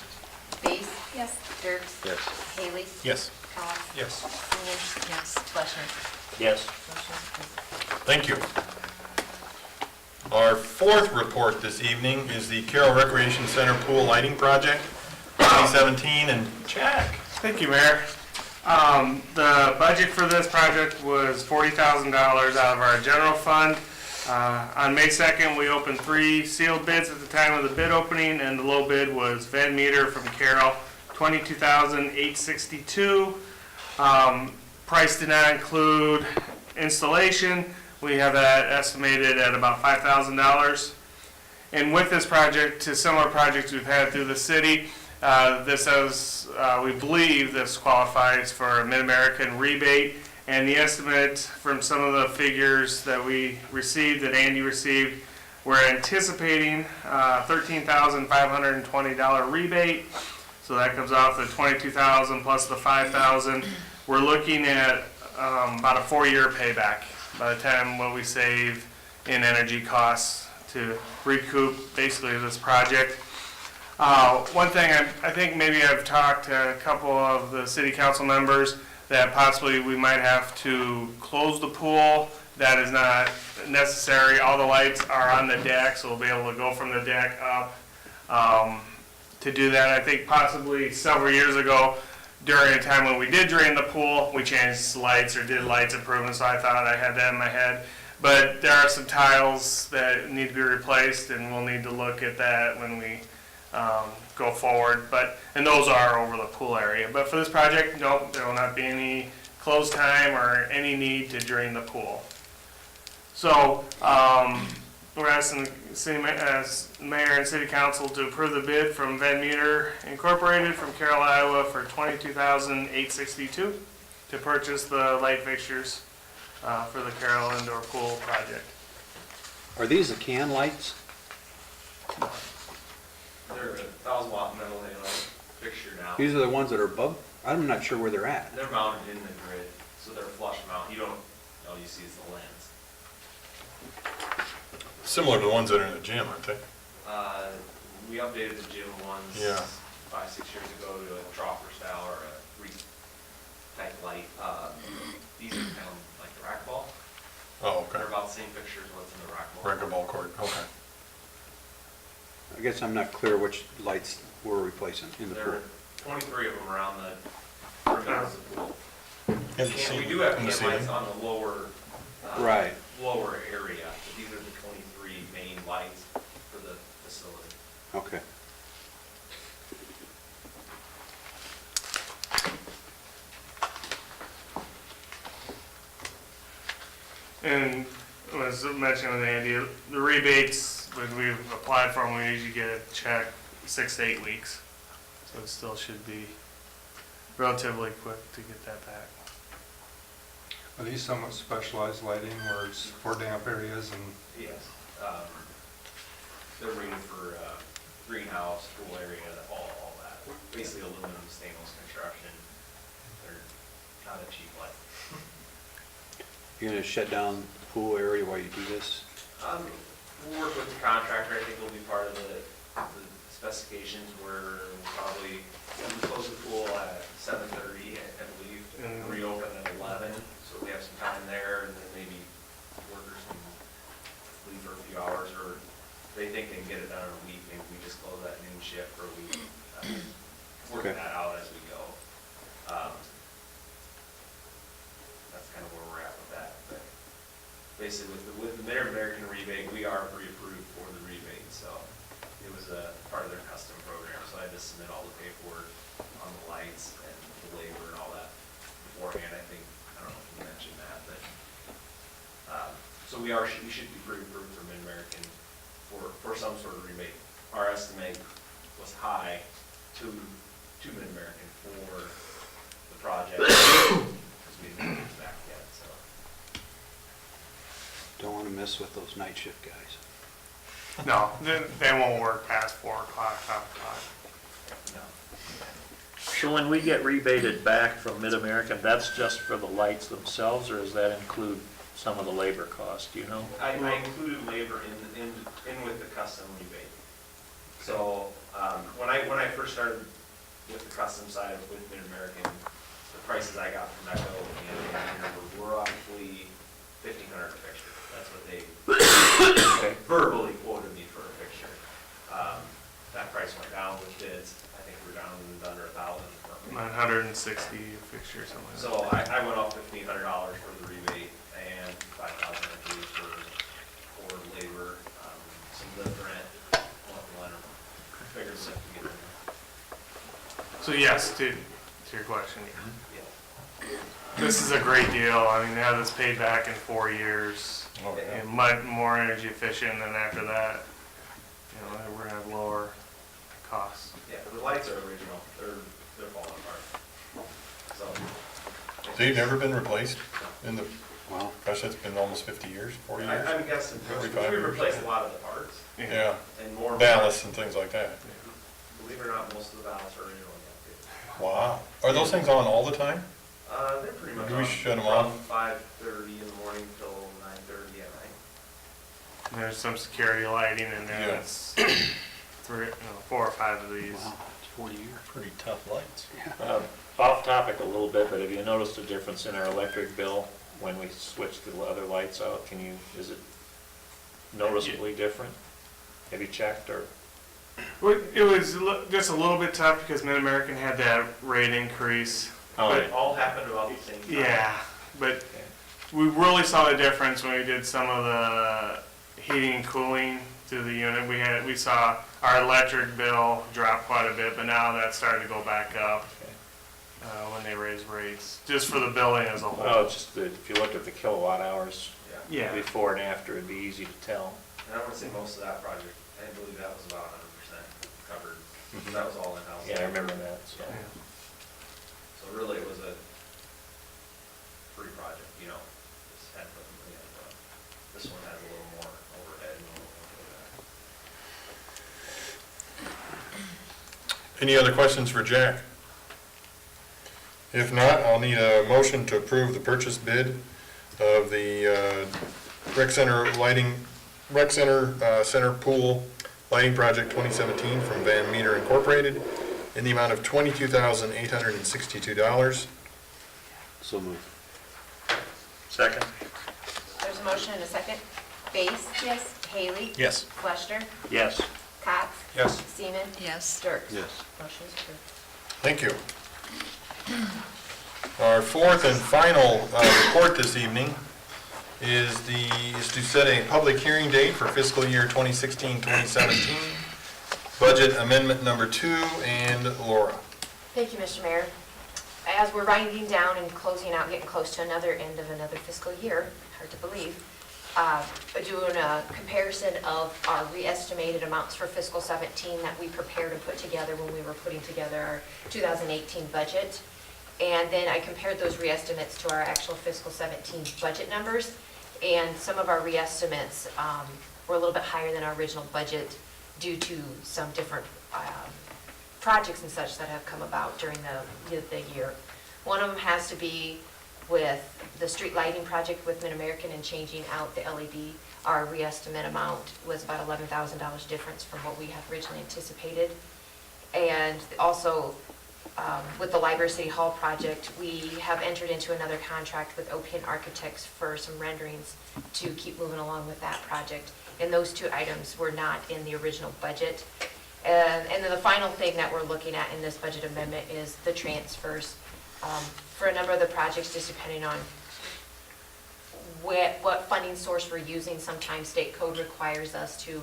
Base? Yes. Dirks? Yes. Haley? Yes. Cowell? Yes. Seaman? Yes. Fleischner? Yes. Motion approved. Thank you. Our fourth report this evening is the Carroll Recreation Center Pool Lighting Project, 2017, and Jack. Thank you, Mayor. The budget for this project was $40,000 out of our general fund. On May 2nd, we opened 3 sealed bids at the time of the bid opening, and the low bid was Van Meter from Carroll, $22,862. Price did not include installation. We have that estimated at about $5,000. And with this project, to similar projects we've had through the city, we believe this qualifies for a Mid-American rebate. And the estimate from some of the figures that we received, that Andy received, we're anticipating $13,520 rebate. So that comes off the $22,000 plus the $5,000. We're looking at about a 4-year payback by the time what we save in energy costs to recoup basically this project. One thing I think maybe I've talked to a couple of the city council members that possibly we might have to close the pool. That is not necessary. All the lights are on the deck, so we'll be able to go from the deck up. To do that, I think possibly several years ago, during a time when we did drain the pool, we changed lights or did lights improvements, so I thought I had that in my head. But there are some tiles that need to be replaced, and we'll need to look at that when we go forward. And those are over the pool area. But for this project, nope, there will not be any close time or any need to drain the pool. So we're asking the mayor and city council to approve the bid from Van Meter Incorporated from Carroll, Iowa for $22,862 to purchase the light fixtures for the Carroll Indoor Pool project. Are these the can lights? They're a 1,000-watt metal halide fixture now. These are the ones that are above? I'm not sure where they're at. They're mounted in the grid, so they're flush mount. All you see is the lens. Similar to the ones that are in the gym, aren't they? We updated the gym ones Yeah. 5-6 years ago to a dropper style or a type light. These are kind of like the rack ball. Oh, okay. They're about the same fixtures as what's in the racquetball. Racquetball court, okay. I guess I'm not clear which lights we're replacing in the There pool. are 23 of them around the perimeter of the pool. In the We ceiling- do have in the can lights ceiling. on the lower, Right. lower area, but these are the 23 main lights for the facility. Okay. And as mentioned with Andy, the rebates, when we've applied for them, we usually get a check 6 to 8 weeks. So it still should be relatively quick to get that back. Are these somewhat specialized lighting where it's for damp areas and Yes. They're rated for greenhouse, pool area, all that. Basically aluminum, stainless construction. They're not a cheap light. You're gonna shut down the pool area while you do this? We'll work with the contractor. I think it'll be part of the specifications where we'll probably close the pool at 7:30, I believe, and reopen at 11. So we have some time there, and then maybe workers can leave for a few hours, or if they think they can get it done in a week, maybe we just close that noon shift for a week. Work Okay. that out as we go. That's kind of where we're at with that. But basically, with the Mid-American rebate, we are pre-approved for the rebate, so it was a part of their custom program, so I had to submit all the paperwork on the lights and the labor and all that beforehand. I think, I don't know if you mentioned that, but, so we should be pre-approved for Mid-American for some sort of rebate. Our estimate was high to Mid-American for the project, because we didn't get it back yet, so. Don't wanna mess with those night shift guys. No, they won't work past 4 o'clock, 5 o'clock. No. So when we get rebated back from Mid-American, that's just for the lights themselves, or does that include some of the labor cost, do you know? I included labor in with the custom rebate. So, when I first started with the custom side with Mid-American, the prices I got from Echo and were roughly $1,500 a fixture. That's what they verbally quoted me for a fixture. That price went down with bids. I think we were down under 1,000. 960 a fixture, something like that. So I went off $1,500 for the rebate and 5,000 for labor, some lift rent, figures that we get in. So yes, to your question, Yeah. this is a great deal. I mean, to have this paid back in 4 years, Oh, yeah. and much more energy efficient, and after that, you know, we're gonna have lower costs. Yeah, the lights are original, they're falling apart. So. They've never been replaced in the, Well, gosh, that's been almost 50 years, 40 years? I'm guessing, 45 we years. replaced a lot of the parts, Yeah, and more. ballasts and things like that. Believe it or not, most of the ballasts are original. Wow. Are those things on all the time? They're pretty much Do we on shut 'em from off? 5:30 in the morning till 9:30 at night. And there's some security lighting in there. Yeah. That's 4 or 5 of these. wow, it's 40 years. Pretty tough lights. Off topic a little bit, but have you noticed a difference in our electric bill when we switch the other lights out? Is it noticeably different? Have you checked, or? Well, it was just a little bit tough because Mid-American had that rate increase. Oh, But It all happened about the same time. yeah, but we really saw the difference when we did some of the heating and cooling to the unit. We saw our electric bill drop quite a bit, but now that's starting to go back up when they raise rates, just for the building as a whole. Well, it's just that if you looked at the kilowatt hours Yeah. Yeah. before and after, it'd be easy to tell. And I want to say most of that project, I believe that was about 100% covered. Mhm. That was all in-house. Yeah, I remember that, so. Yeah. So really, it was a free project, you know, just had to put the money in, but this one has a little more overhead and a little more of that. Any other questions for Jack? If not, I'll need a motion to approve the purchase bid of the rec center center pool lighting project 2017 from Van Meter Incorporated in the amount of $22,862. So move. Second? There's a motion and a second. Base? Yes. Haley? Yes. Fleshner? Yes. Cox? Yes. Seaman? Yes. Dirks? Yes. Motion is approved. Thank you. Our fourth and final report this evening is to set a public hearing date for fiscal year 2016-2017, budget amendment number 2, and Laura. Thank you, Mr. Mayor. As we're winding down and closing out, getting close to another end of another fiscal year, hard to believe, doing a comparison of our re-estimated amounts for fiscal 17 that we prepared and put together when we were putting together our 2018 budget. And then I compared those re-estimates to our actual fiscal 17 budget numbers. And some of our re-estimates were a little bit higher than our original budget due to some different projects and such that have come about during the year. One of them has to be with the street lighting project with Mid-American and changing out the LED. Our re-estimate amount was about $11,000 difference from what we had originally anticipated. And also, with the Library City Hall project, we have entered into another contract with OPN Architects for some renderings to keep moving along with that project. And those two items were not in the original budget. And then the final thing that we're looking at in this budget amendment is the transfers. For a number of the projects, just depending on what funding source we're using, sometimes state code requires us to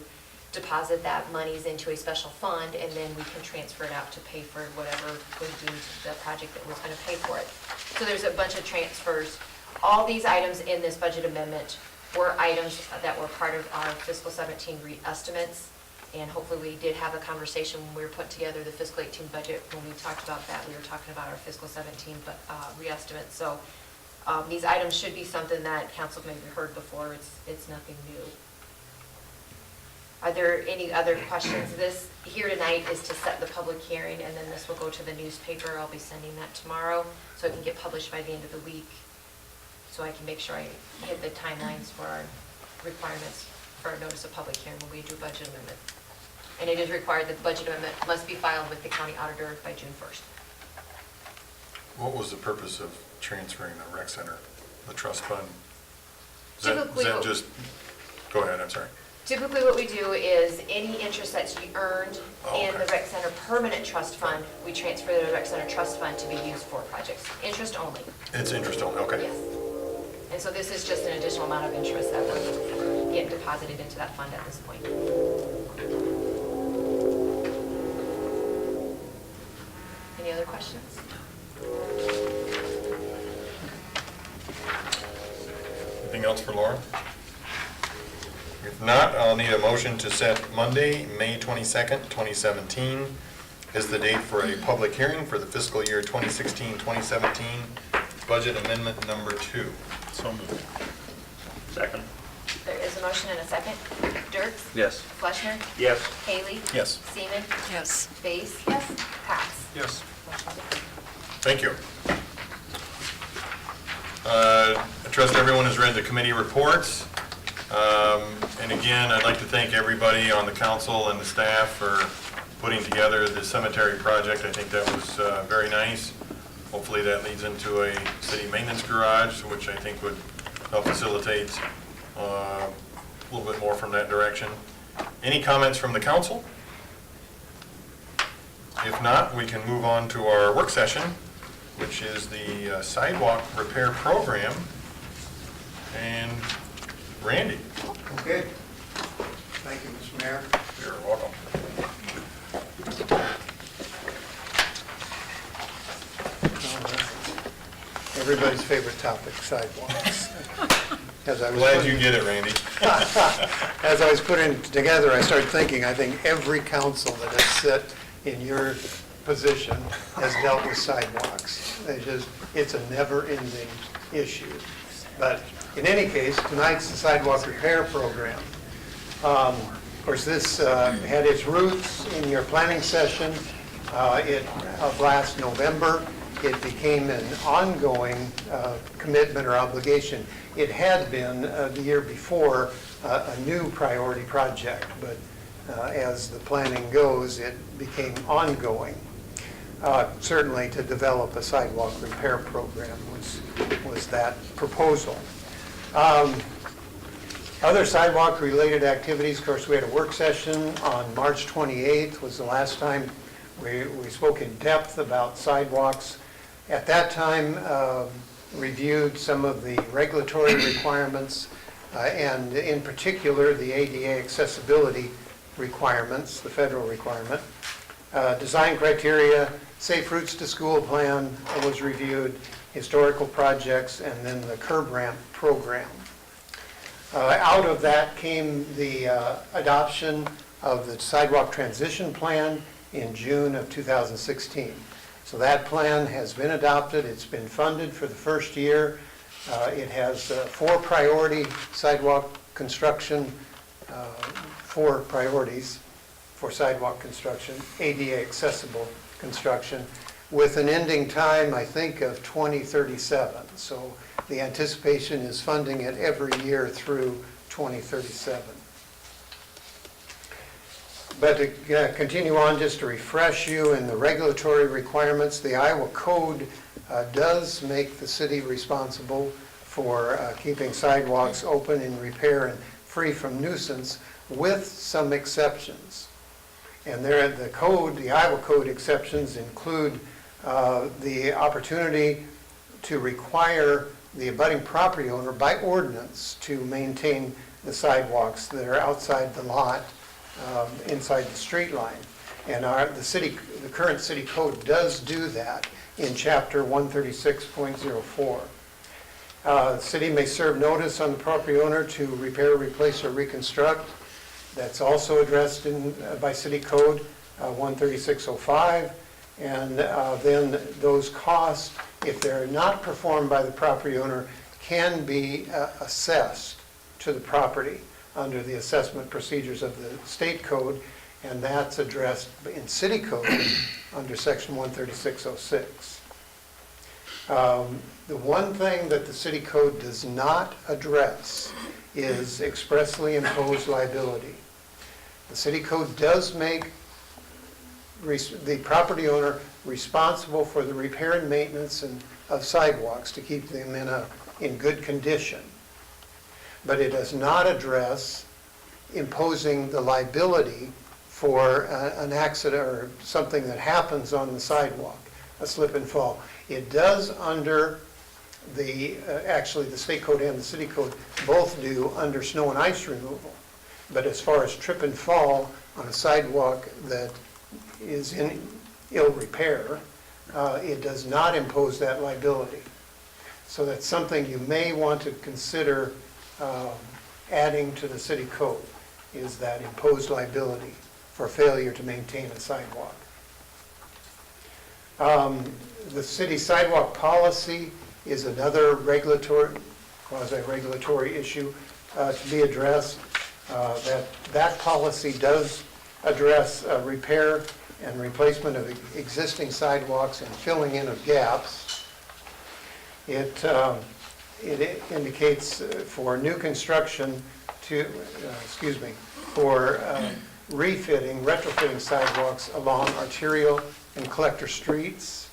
deposit that monies into a special fund, and then we can transfer it out to pay for whatever was deemed the project that was going to pay for it. So there's a bunch of transfers. All these items in this budget amendment were items that were part of our fiscal 17 re-estimates, and hopefully we did have a conversation when we were putting together the fiscal 18 budget. When we talked about that, we were talking about our fiscal 17 re-estimates. So these items should be something that council maybe heard before. It's nothing new. Are there any other questions? This here tonight is to set the public hearing, and then this will go to the newspaper. I'll be sending that tomorrow, so it can get published by the end of the week, so I can make sure I hit the timelines for our requirements for a notice of public hearing when we do budget amendment. And it is required that the budget amendment must be filed with the county auditor by June 1st. What was the purpose of transferring the rec center, the trust fund? Typically, just, go ahead, I'm sorry. Typically what we do is any interest that's earned in the rec center permanent trust fund, we transfer to the rec center trust fund to be used for projects. Interest only. It's interest only, okay. Yes. And so this is just an additional amount of interest that would get deposited into that fund at this point. Any other questions? Anything else for Laura? If not, I'll need a motion to set Monday, May 22nd, 2017 as the date for a public hearing for the fiscal year 2016-2017 budget amendment number 2. So moved. Second. There is a motion and a second. Dirks? Yes. Fleshner? Yes. Haley? Yes. Seaman? Yes. Base? Yes. Cox? Yes. Motion is approved. Thank you. I trust everyone has read the committee reports. And again, I'd like to thank everybody on the council and the staff for putting together the cemetery project. I think that was very nice. Hopefully that leads into a city maintenance garage, which I think would help facilitate a little bit more from that direction. Any comments from the council? If not, we can move on to our work session, which is the sidewalk repair program. And Randy. Okay. Thank you, Mr. Mayor. You're welcome. Everybody's favorite topic, sidewalks. Glad you get it, Randy. As I was putting it together, I started thinking, I think every council that has sat in your position has dealt with sidewalks. It's a never-ending issue. But in any case, tonight's the sidewalk repair program. Of course, this had its roots in your planning session of last November. It became an ongoing commitment or obligation. It had been the year before a new priority project, but as the planning goes, it became ongoing. Certainly to develop a sidewalk repair program was that proposal. Other sidewalk-related activities, of course, we had a work session on March 28th, was the last time we spoke in depth about sidewalks. At that time, reviewed some of the regulatory requirements, and in particular, the ADA accessibility requirements, the federal requirement. Design criteria, safe routes to school plan was reviewed, historical projects, and then the curb ramp program. Out of that came the adoption of the sidewalk transition plan in June of 2016. So that plan has been adopted, it's been funded for the first year. It has 4 priority sidewalk construction, 4 priorities for sidewalk construction, ADA accessible construction, with an ending time, I think, of 2037. So the anticipation is funding it every year through 2037. But to continue on, just to refresh you in the regulatory requirements, the Iowa Code does make the city responsible for keeping sidewalks open in repair and free from nuisance, with some exceptions. And there, the Iowa Code exceptions include the opportunity to require the abutting property owner by ordinance to maintain the sidewalks that are outside the lot, inside the street line. And the current city code does do that in chapter 136.04. The city may serve notice on the property owner to repair, replace, or reconstruct. That's also addressed by city code 136.05. And then those costs, if they're not performed by the property owner, can be assessed to the property under the assessment procedures of the state code, and that's addressed in city code under section 136.06. The one thing that the city code does not address is expressly imposed liability. The city code does make the property owner responsible for the repair and maintenance of sidewalks to keep them in good condition. But it does not address imposing the liability for an accident or something that happens on the sidewalk, a slip and fall. It does under actually the state code and the city code both do under snow and ice removal. But as far as trip and fall on a sidewalk that is in ill repair, it does not impose that liability. So that's something you may want to consider adding to the city code, is that imposed liability for failure to maintain a sidewalk. The city sidewalk policy is another quasi-regulatory issue to be addressed. That policy does address repair and replacement of existing sidewalks and filling in of gaps. It indicates for new construction for retrofitting sidewalks along arterial and collector streets.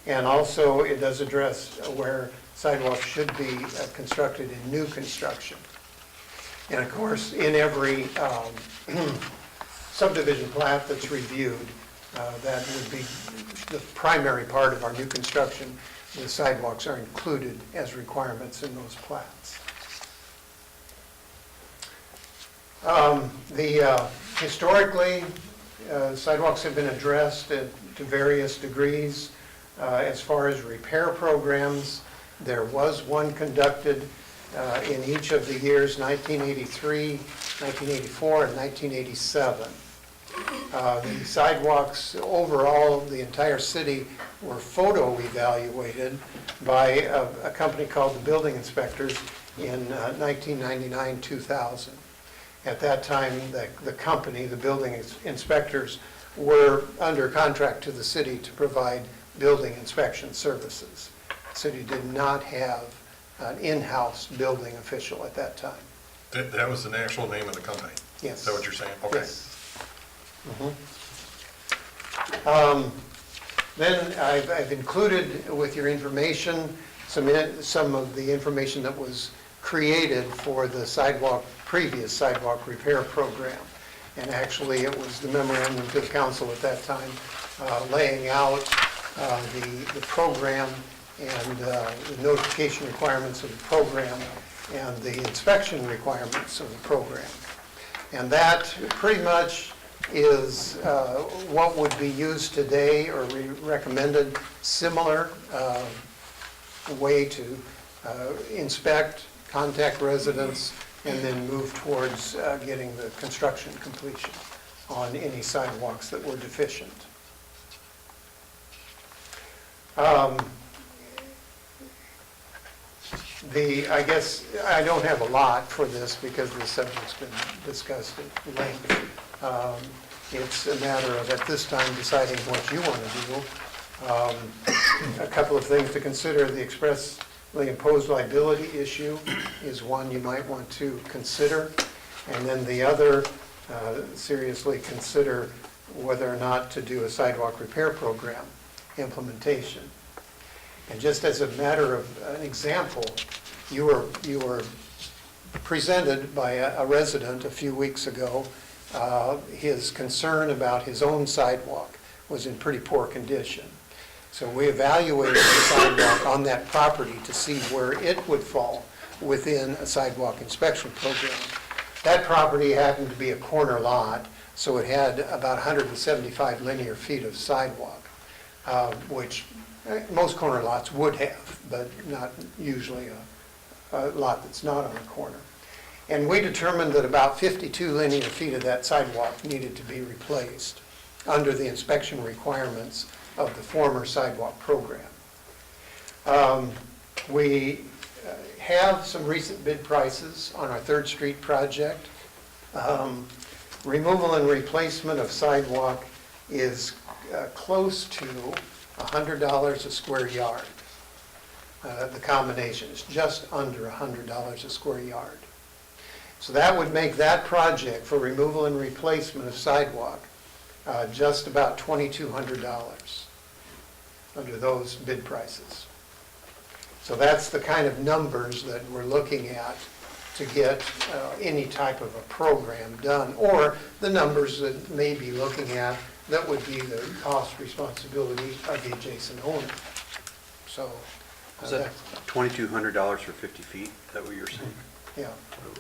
And also it does address where sidewalks should be constructed in new construction. And of course, in every subdivision plat that's reviewed, that would be the primary part of our new construction. The sidewalks are included as requirements in those plats. Historically, sidewalks have been addressed to various degrees. As far as repair programs, there was one conducted in each of the years 1983, 1984, and 1987. The sidewalks overall, the entire city, were photo evaluated by a company called the Building Inspectors in 1999-2000. At that time, the company, the Building Inspectors, were under contract to the city to provide building inspection services. The city did not have an in-house building official at that time. That was the actual name of the company? Yes. Is that what you're saying? Okay. Yes. Then I've included with your information some of the information that was created for the sidewalk previous sidewalk repair program. And actually, it was the memorandum to the council at that time laying out the program and the notification requirements of the program and the inspection requirements of the program. And that pretty much is what would be used today or recommended, similar way to inspect, contact residents, and then move towards getting the construction completion on any sidewalks that were deficient. I guess I don't have a lot for this because the subject's been discussed at length. It's a matter of, at this time, deciding what you want to do. A couple of things to consider. The expressly imposed liability issue is one you might want to consider. And then the other, seriously consider whether or not to do a sidewalk repair program implementation. And just as a matter of an example, you were presented by a resident a few weeks ago. His concern about his own sidewalk was in pretty poor condition. So we evaluated the sidewalk on that property to see where it would fall within a sidewalk inspection program. That property happened to be a corner lot, so it had about 175 linear feet of sidewalk, which most corner lots would have, but not usually a lot that's not on a corner. And we determined that about 52 linear feet of that sidewalk needed to be replaced under the inspection requirements of the former sidewalk program. We have some recent bid prices on our 3rd Street project. Removal and replacement of sidewalk is close to $100 a square yard. The combination is just under $100 a square yard. So that would make that project for removal and replacement of sidewalk just about $2,200 under those bid prices. So that's the kind of numbers that we're looking at to get any type of a program done, or the numbers that may be looking at that would be the cost responsibility of the adjacent owner. So Is that $2,200 for 50 feet? Is that what you're saying? yeah,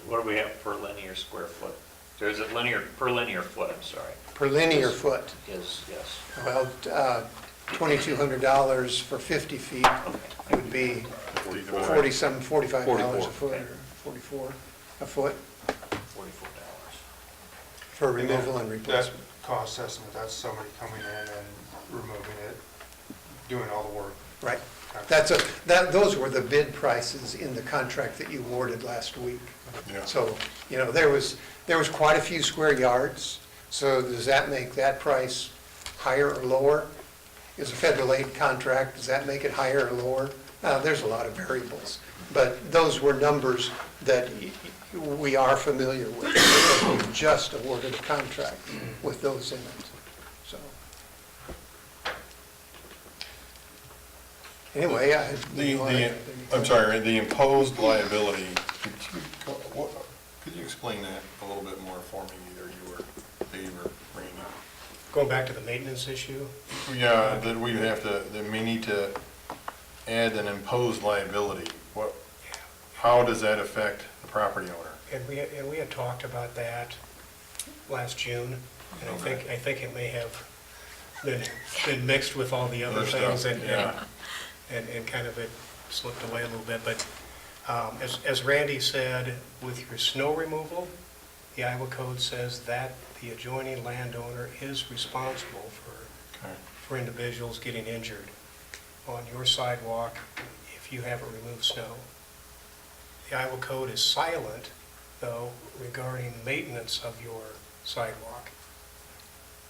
What do we have per linear square foot? Or is it linear, per linear foot, I'm sorry, per linear foot. is, yes. Well, $2,200 for 50 feet would be 40-some, $45 a foot, or 44 a foot $44. for removal and That replacement. cost estimate, that's somebody coming in and removing it, doing all the work. Right. Those were the bid prices in the contract that you awarded last week. Yeah. So, there was quite a few square yards. So does that make that price higher or lower? Is a federal aid contract, does that make it higher or lower? There's a lot of variables. But those were numbers that we are familiar with. Because we just awarded a contract with those in it. So anyway, I'm sorry, the imposed liability, could you explain that a little bit more for me, either you or Dave or Randy? Going back to the maintenance issue, Yeah, that we have to, that we need to add an imposed liability. How does that affect the property owner? and we had talked about that last June, and I think it may have been mixed with all the other Other stuff, things, yeah. and kind of it slipped away a little bit, but as Randy said, with your snow removal, the Iowa code says that the adjoining landowner is responsible for individuals getting injured on your sidewalk if you haven't removed snow. The Iowa code is silent, though, regarding maintenance of your sidewalk.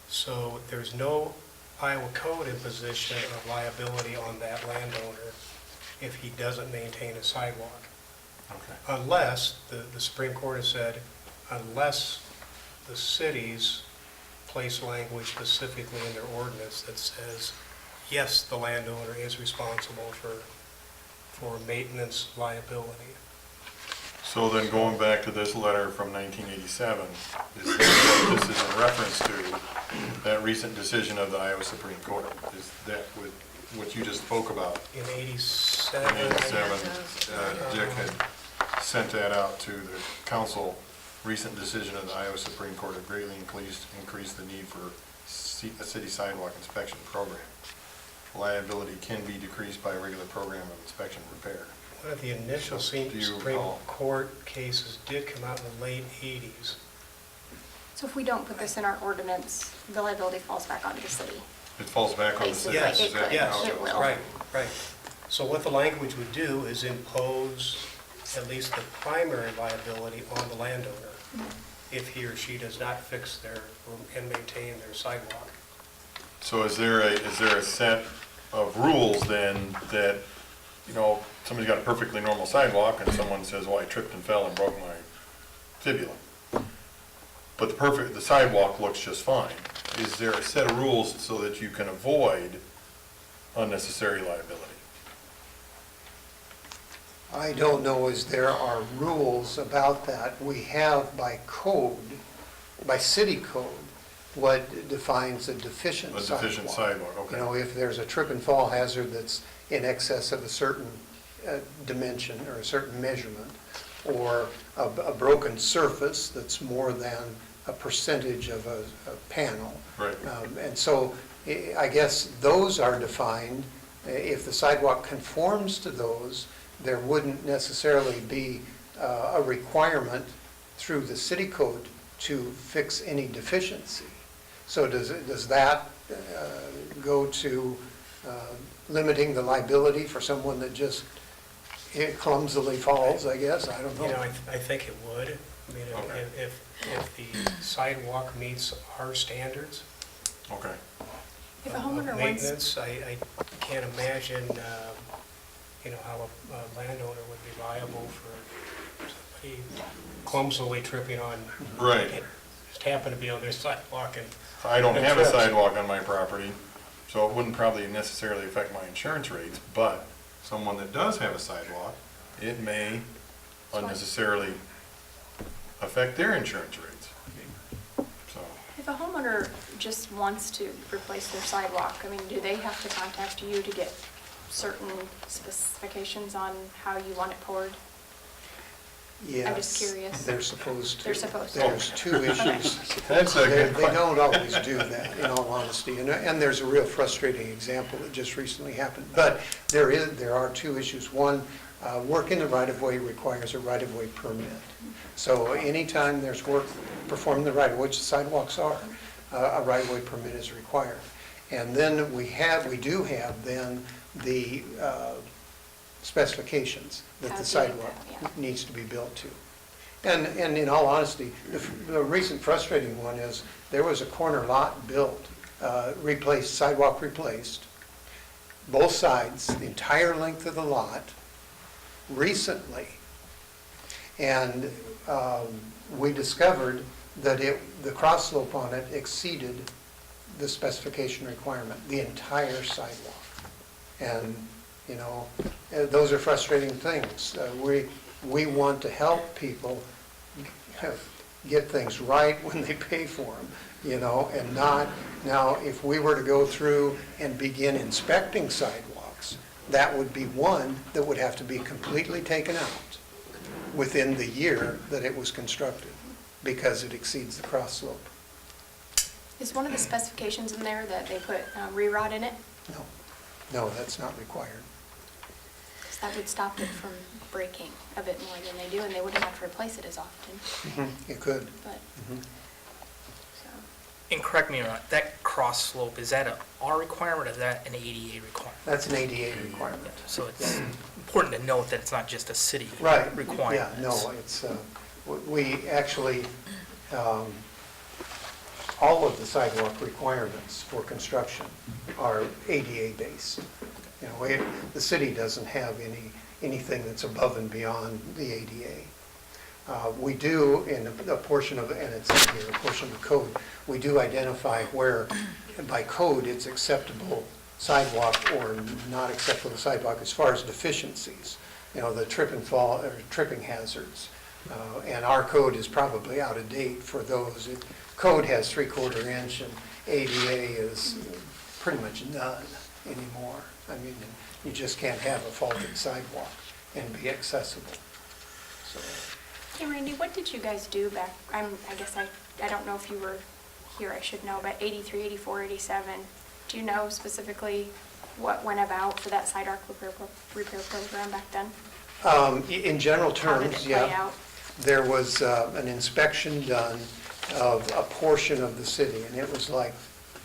So there's no Iowa code imposition of liability on that landowner if he doesn't maintain a sidewalk. Okay. Unless, the Supreme Court has said, unless the cities place language specifically in their ordinance that says, yes, the landowner is responsible for maintenance liability. So then going back to this letter from 1987, is that what this is in reference to, that recent decision of the Iowa Supreme Court? Is that what you just spoke about? In In 87, 87, Dick had sent that out to the council. Recent decision of the Iowa Supreme Court have greatly increased the need for a city sidewalk inspection program. Liability can be decreased by a regular program of inspection and repair. one of the initial Do you Supreme recall? Court cases did come out in the late 80s. So if we don't put this in our ordinance, the liability falls back onto the city. It falls back on the city. Yes, Is that yes, how it will. right, right. So what the language would do is impose at least the primary liability on the landowner if he or she does not fix their, and maintain their sidewalk. So is there a set of rules then that, you know, somebody's got a perfectly normal sidewalk and someone says, well, I tripped and fell and broke my fibula. But the sidewalk looks just fine. Is there a set of rules so that you can avoid unnecessary liability? I don't know as there are rules about that. We have by code, by city code, what defines a deficient A sidewalk. deficient sidewalk, okay. You know, if there's a trip and fall hazard that's in excess of a certain dimension or a certain measurement, or a broken surface that's more than a percentage of a panel. Right. And so I guess those are defined. If the sidewalk conforms to those, there wouldn't necessarily be a requirement through the city code to fix any deficiency. So does that go to limiting the liability for someone that just clumsily falls, I guess? I don't know. You know, I think it would. I mean, Okay. if the sidewalk meets our standards Okay. If a of homeowner wants, maintenance, I can't imagine, you know, how a landowner would be liable for somebody clumsily tripping on. Right. Just happen to be on their sidewalk and. I don't and have a trips. sidewalk on my property, so it wouldn't probably necessarily affect my insurance rates, but someone that does have a sidewalk, it may unnecessarily affect their insurance rates. So, if a homeowner just wants to replace their sidewalk, I mean, do they have to contact you to get certain specifications on how you want it poured? I'm just Yes, curious. they're supposed to. They're supposed to. There's two issues. that's a They good they question. don't always do that, in all honesty, and there's a real frustrating example that just recently happened. But there are two issues. One, work in the right-of-way requires a right-of-way permit. So anytime there's work performed in the right-of-way, which the sidewalks are, a right-of-way permit is required. And then we do have then the specifications that How the to do sidewalk that, yeah. needs to be built to. And in all honesty, the recent frustrating one is, there was a corner lot built, replaced, sidewalk replaced, both sides, the entire length of the lot, recently. And we discovered that the cross slope on it exceeded the specification requirement, the entire sidewalk. And, you know, those are frustrating things. We want to help people get things right when they pay for them, you know, and not, now, if we were to go through and begin inspecting sidewalks, that would be one that would have to be completely taken out within the year that it was constructed, because it exceeds the cross slope. Is one of the specifications in there that they put re-rod in it? No, that's not required. Because that would stop it from breaking a bit more than they do, and they wouldn't have to replace it as often, It could. but, so. And correct me if I'm wrong, that cross slope, is that our requirement or is that an ADA requirement? That's an ADA requirement. So it's important to note that it's not just a city Right. requirement. Yeah, no, it's, we actually, all of the sidewalk requirements for construction are ADA based. You know, the city doesn't have anything that's above and beyond the ADA. We do, in a portion of, and it's in here, a portion of the code, we do identify where, by code, it's acceptable sidewalk or not acceptable sidewalk as far as deficiencies. You know, the trip and fall, or tripping hazards, And our code is probably out of date for those. Code has 3/4 inch and ADA is pretty much none anymore. I mean, you just can't have a faulted sidewalk and be accessible. So, Hey Randy, what did you guys do back, I guess I don't know if you were here, I should know, but 83, 84, 87, do you know specifically what went about for that sidewalk repair program back then? in general How did terms, it play yeah, out? there was an inspection done of a portion of the city, and it was like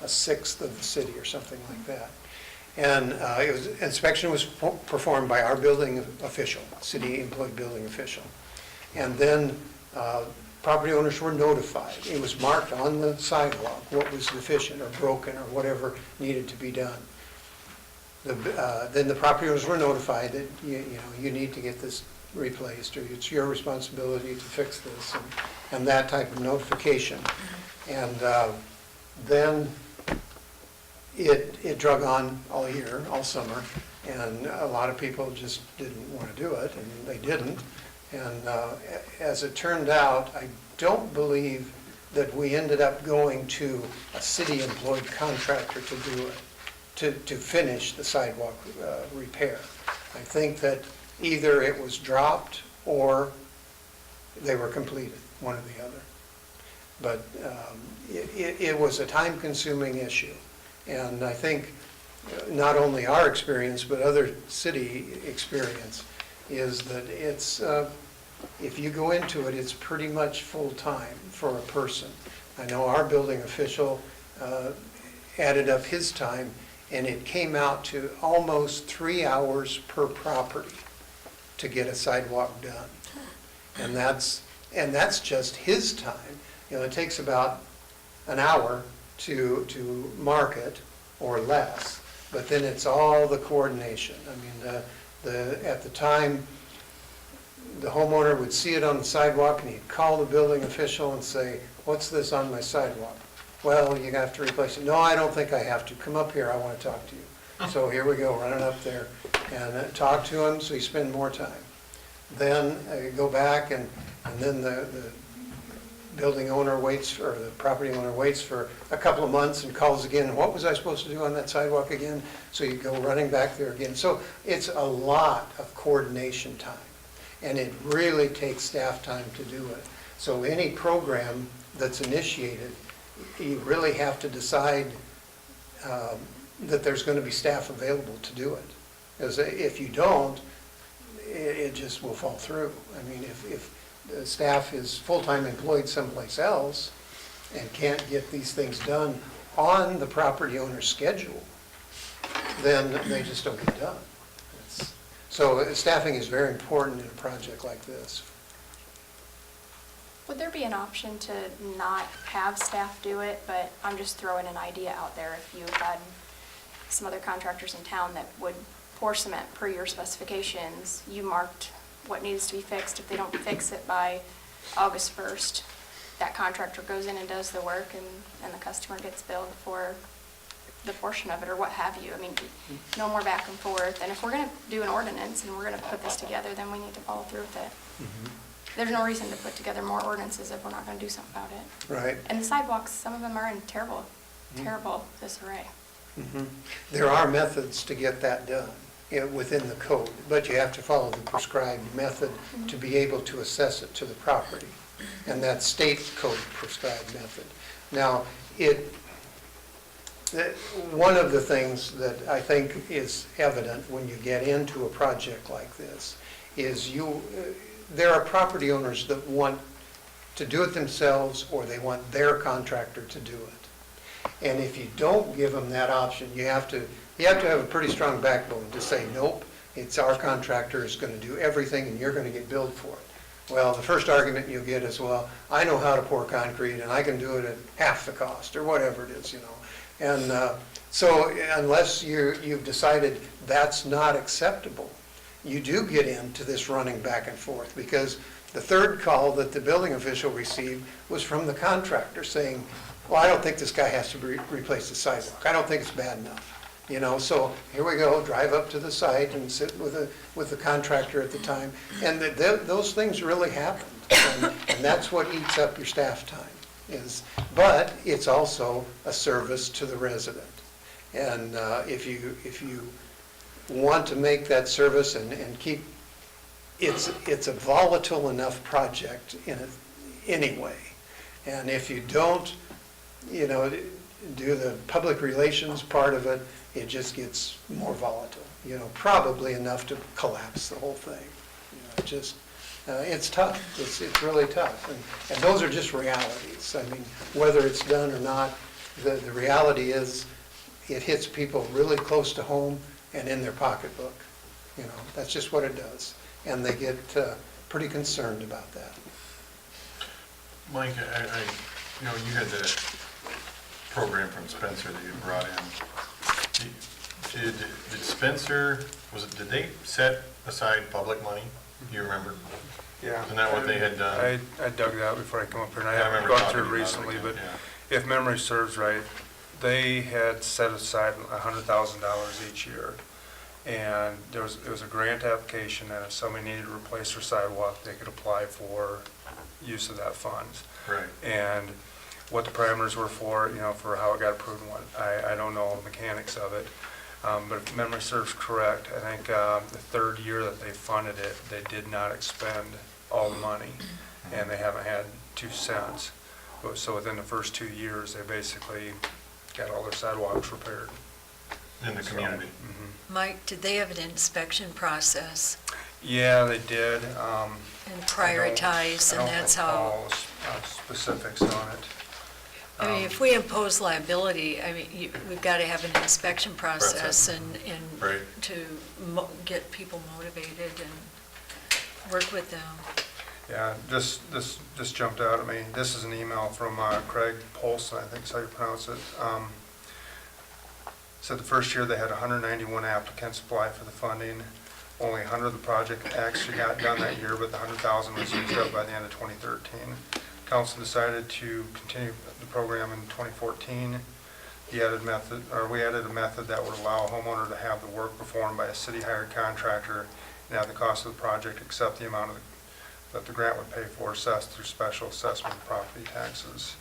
a sixth of the city or something like that. And inspection was performed by our building official, city employed building official. And then property owners were notified. It was marked on the sidewalk what was deficient or broken or whatever needed to be done. Then the property owners were notified that you need to get this replaced, or it's your responsibility to fix this, and that type of notification. And then it drug on all year, all summer, and a lot of people just didn't want to do it, and they didn't. And as it turned out, I don't believe that we ended up going to a city-employed contractor to do it, to finish the sidewalk repair. I think that either it was dropped or they were completed, one or the other. But it was a time-consuming issue. And I think not only our experience, but other city experience is that it's, if you go into it, it's pretty much full-time for a person. I know our building official added up his time, and it came out to almost 3 hours per property to get a sidewalk done. And that's just his time. It takes about an hour to mark it or less, but then it's all the coordination. I mean, at the time, the homeowner would see it on the sidewalk and he'd call the building official and say, "What's this on my sidewalk?" "Well, you have to replace it." "No, I don't think I have to. Come up here, I want to talk to you." So here we go, running up there and talk to him, so he spend more time. Then go back and then the building owner waits, or the property owner waits for a couple of months and calls again. "What was I supposed to do on that sidewalk again?" So you go running back there again. So it's a lot of coordination time, and it really takes staff time to do it. So any program that's initiated, you really have to decide that there's going to be staff available to do it. Because if you don't, it just will fall through. I mean, if the staff is full-time employed someplace else and can't get these things done on the property owner's schedule, then they just don't get done. So staffing is very important in a project like this. Would there be an option to not have staff do it, but I'm just throwing an idea out there, if you had some other contractors in town that would pour cement per your specifications, you marked what needs to be fixed. If they don't fix it by August 1st, that contractor goes in and does the work, and the customer gets billed for the portion of it, or what have you. I mean, no more back and forth. And if we're going to do an ordinance and we're going to put this together, then we need to follow through with it. There's no reason to put together more ordinances if we're not going to do something about it. Right. And the sidewalks, some of them are in terrible disarray. There are methods to get that done within the code, but you have to follow the prescribed method to be able to assess it to the property. And that's state code prescribed method. Now, one of the things that I think is evident when you get into a project like this is there are property owners that want to do it themselves, or they want their contractor to do it. And if you don't give them that option, you have to have a pretty strong backbone to say, "Nope, it's our contractor is going to do everything and you're going to get billed for it." Well, the first argument you'll get is, "Well, I know how to pour concrete and I can do it at half the cost," or whatever it is, And so unless you've decided that's not acceptable, you do get into this running back and forth, because the third call that the building official received was from the contractor saying, "Well, I don't think this guy has to replace the sidewalk. I don't think it's bad enough." So here we go, drive up to the site and sit with the contractor at the time. And those things really happened. And that's what eats up your staff time but it's also a service to the resident. And if you want to make that service and keep, it's a volatile enough project in it anyway. And if you don't, do the public relations part of it, it just gets more volatile, probably enough to collapse the whole thing. It's tough. It's really tough. And those are just realities. I mean, whether it's done or not, the reality is it hits people really close to home and in their pocketbook. That's just what it does. And they get pretty concerned about that. Mike, you had that program from Spencer that you brought in. Did Spencer, did they set aside public money? Do you remember? Yeah. Isn't that what they had done? I dug that out before I come up here, and I Yeah, I haven't remember gone through it talking about it recently, again, but if memory serves right, they had set aside $100,000 each year. And it was a grant application, and if somebody needed to replace their sidewalk, they could apply for use of that funds. Right. And what the parameters were for, for how it got approved and what, I don't know the mechanics of it. But if memory serves correct, I think the third year that they funded it, they did not expend all the money, and they haven't had 2 cents. So within the first 2 years, they basically got all their sidewalks repaired. In the community. Mike, did they have an inspection process Yeah, they did. and prioritize, and that's how? I don't recall specifics on it. I mean, if we impose liability, I mean, we've got to have an inspection process and Right. to get people motivated and work with them. Yeah, this jumped out at me. This is an email from Craig Polson, I think is how you pronounce it. Said the first year they had 191 applicants apply for the funding. Only 100 of the project actually got done that year, but the 100,000 was used up by the end of 2013. Council decided to continue the program in 2014. We added a method that would allow a homeowner to have the work performed by a city hired contractor and have the cost of the project except the amount that the grant would pay for assessed through special assessment of property taxes.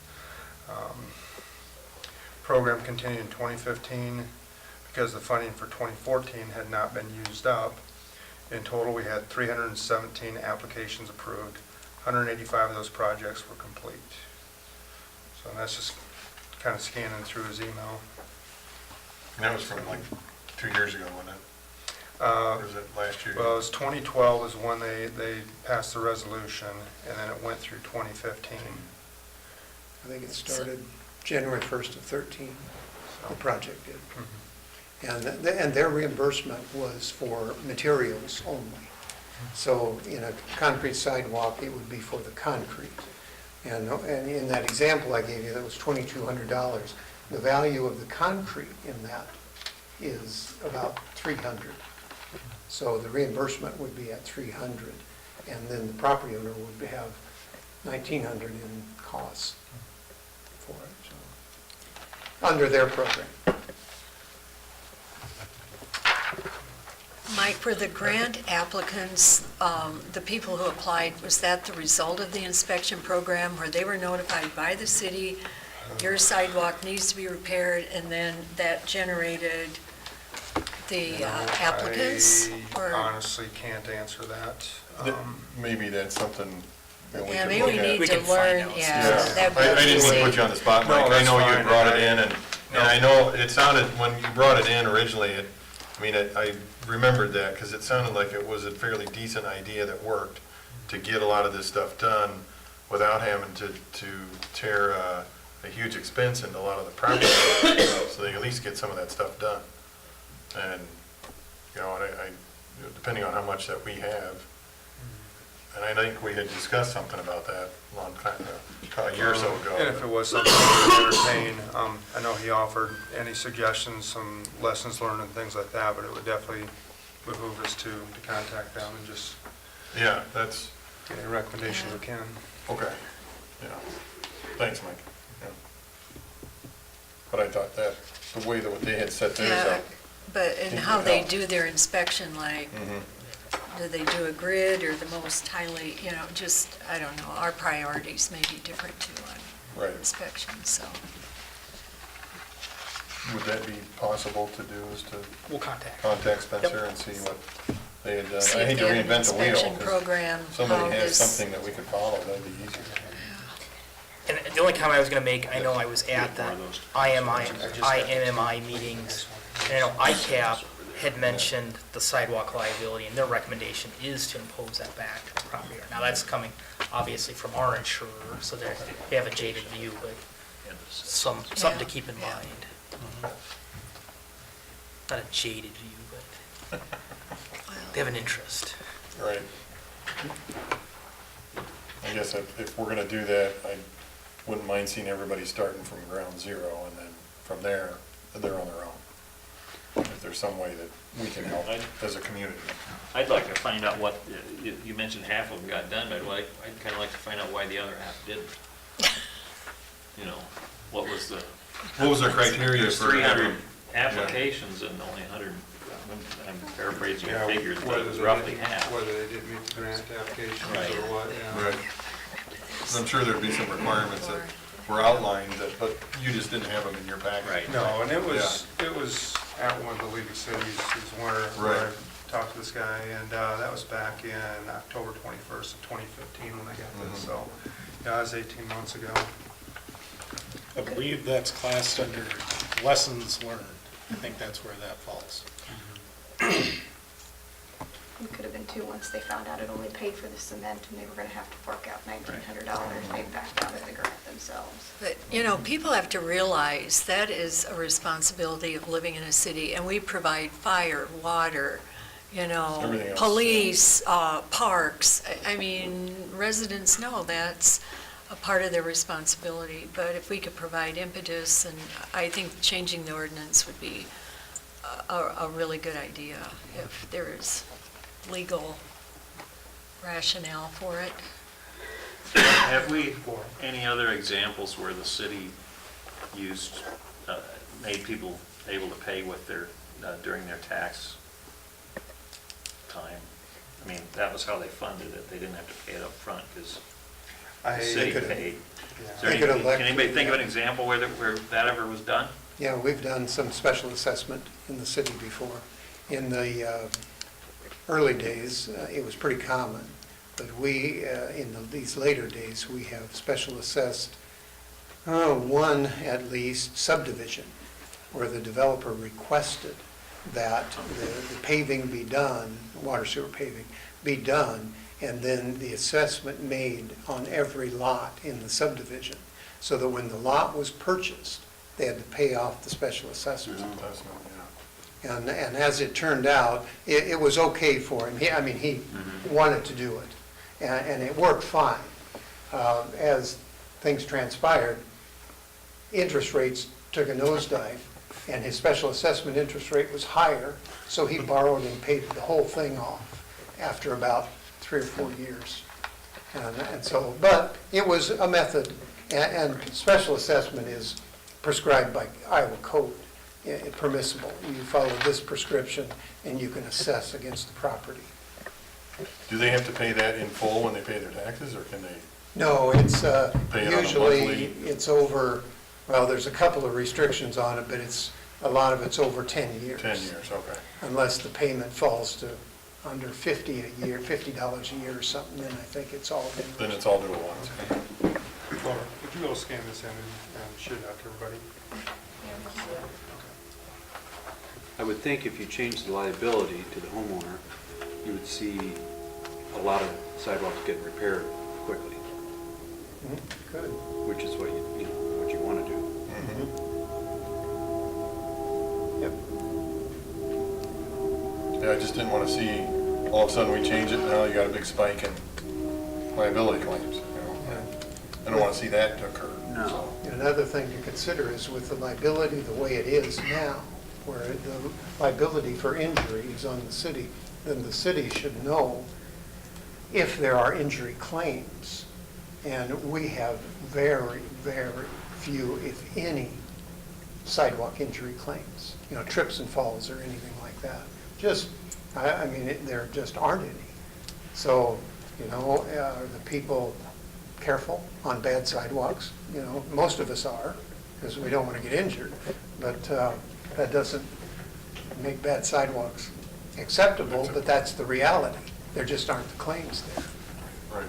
Program continued in 2015 because the funding for 2014 had not been used up. In total, we had 317 applications approved. 185 of those projects were complete. So that's just kind of scanning through his email. And that was from like 2 years ago, wasn't it? Or was it last year? Well, it was 2012 is when they passed the resolution, and then it went through 2015. I think it started January 1st of 13, the project did. And their reimbursement was for materials only. So in a concrete sidewalk, it would be for the concrete. And in that example I gave you, that was $2,200. The value of the concrete in that is about $300. So the reimbursement would be at $300, and then the property owner would have $1,900 in costs for it, so, under their program. Mike, for the grant applicants, the people who applied, was that the result of the inspection program where they were notified by the city, your sidewalk needs to be repaired, and then that generated the applicants? I honestly can't answer that. Maybe that's something that we Yeah, could maybe look we at. need We to can find learn, out. yeah. that'd be I didn't want to easy. put you on the spot, No, Mike. I that's know you fine. brought it in, and I know it sounded, when you brought it in originally, I remembered that, because it sounded like it was a fairly decent idea that worked to get a lot of this stuff done without having to tear a huge expense into a lot of the property, so they at least get some of that stuff done. And, depending on how much that we have, and I think we had discussed something about that a long time ago, a year or so ago. And if it was something we would entertain, I know he offered any suggestions, some lessons learned and things like that, but it would definitely behoove us to contact them and just Yeah, that's, get any recommendations we can. okay, yeah. Thanks, Mike. Yeah. But I thought that, the way that they had set theirs Yeah, up. but, and how they do their inspection, like, Mhm. do they do a grid or the most highly, just, I don't know, our priorities may be different too on Right. inspections, so. Would that be possible to do, is to We'll contact. contact Spencer and see what they had done? See I if hate to they have an reinvent the wheel, inspection 'cause program, how somebody has this- something that we could follow, that'd be easier. And the only comment I was going to make, I know I was at the IMMI meetings, and I know ICAP had mentioned the sidewalk liability, and their recommendation is to impose that back to the property owner. Now, that's coming obviously from our insurer, so they have a jaded view, but something to keep in mind. Not a jaded view, but they have an interest. Right. I guess if we're gonna do that, I wouldn't mind seeing everybody starting from ground zero, and then from there, they're on their own. If there's some way that we can help as a community. I'd like to find out what, you mentioned half of them got done, but I'd kind of like to find out why the other half didn't. You know, what was their criteria There's for 300 having- applications and only 100, I'm paraphrasing your Yeah, figures, but whether it was they roughly didn't- half. Whether they didn't meet the grant applications Right. or what, yeah. Right. I'm sure there'd be some requirements that were outlined, but you just didn't have them in your package. Right. No, and it was at one of the League of Cities is where Right. I talked to this guy, and that was back in October 21st of 2015 when I got this, so, yeah, that was 18 months ago. I believe that's classed under lessons learned. I think that's where that falls. It could have been too, once they found out it only paid for the cement and they were gonna have to fork out $1,900, they backed out of the grant themselves. But, people have to realize that is a responsibility of living in a city, and we provide fire, water, Everything else, police, parks. I mean, residents know that's a part of their responsibility, but if we could provide impetus, and I think changing the ordinance would be a really good idea if there is legal rationale for it. Have we any other examples where the city used, made people able to pay with their, during their tax time? I mean, that was how they funded it. They didn't have to pay it up front because the city paid. Is there They could any- elect Can anybody to, think of an example where that ever was done? Yeah, we've done some special assessment in the city before. In the early days, it was pretty common, but we, these later days, we have special assessed one at least subdivision where the developer requested that the paving be done, water sewer paving, be done, and then the assessment made on every lot in the subdivision, so that when the lot was purchased, they had to pay off the special assessment. Assessment, yeah. And as it turned out, it was okay for him. He wanted to do it, and it worked fine. As things transpired, interest rates took a nosedive, and his special assessment interest rate was higher, so he borrowed and paid the whole thing off after about 3 or 4 years. And so, but it was a method, and special assessment is prescribed by Iowa code, permissible. You follow this prescription, and you can assess against the property. Do they have to pay that in full when they pay their taxes, or can they? No, it's Pay it on a usually, monthly? it's over, well, there's a couple of restrictions on it, but a lot of it's over 10 years. 10 years, okay. Unless the payment falls to under $50 a year, $50 a year or something, then I think it's all in. Then it's all due at once. Laura, would you go scan this in and shoot it out to everybody? I would think if you change the liability to the homeowner, you would see a lot of sidewalks getting repaired quickly, Good. which is what what you want to do. Yep. Yeah, I just didn't want to see, all of a sudden we change it, now you got a big spike in liability claims. I don't want to see that occur. No. so. Another thing to consider is with the liability the way it is now, where the liability for injury is on the city, then the city should know if there are injury claims. And we have very, very few, if any, sidewalk injury claims. Trips and falls or anything like that. There just aren't any. So, are the people careful on bad sidewalks? Most of us are, because we don't want to get injured. But that doesn't make bad sidewalks acceptable, but that's the reality. There just aren't the claims there. Right.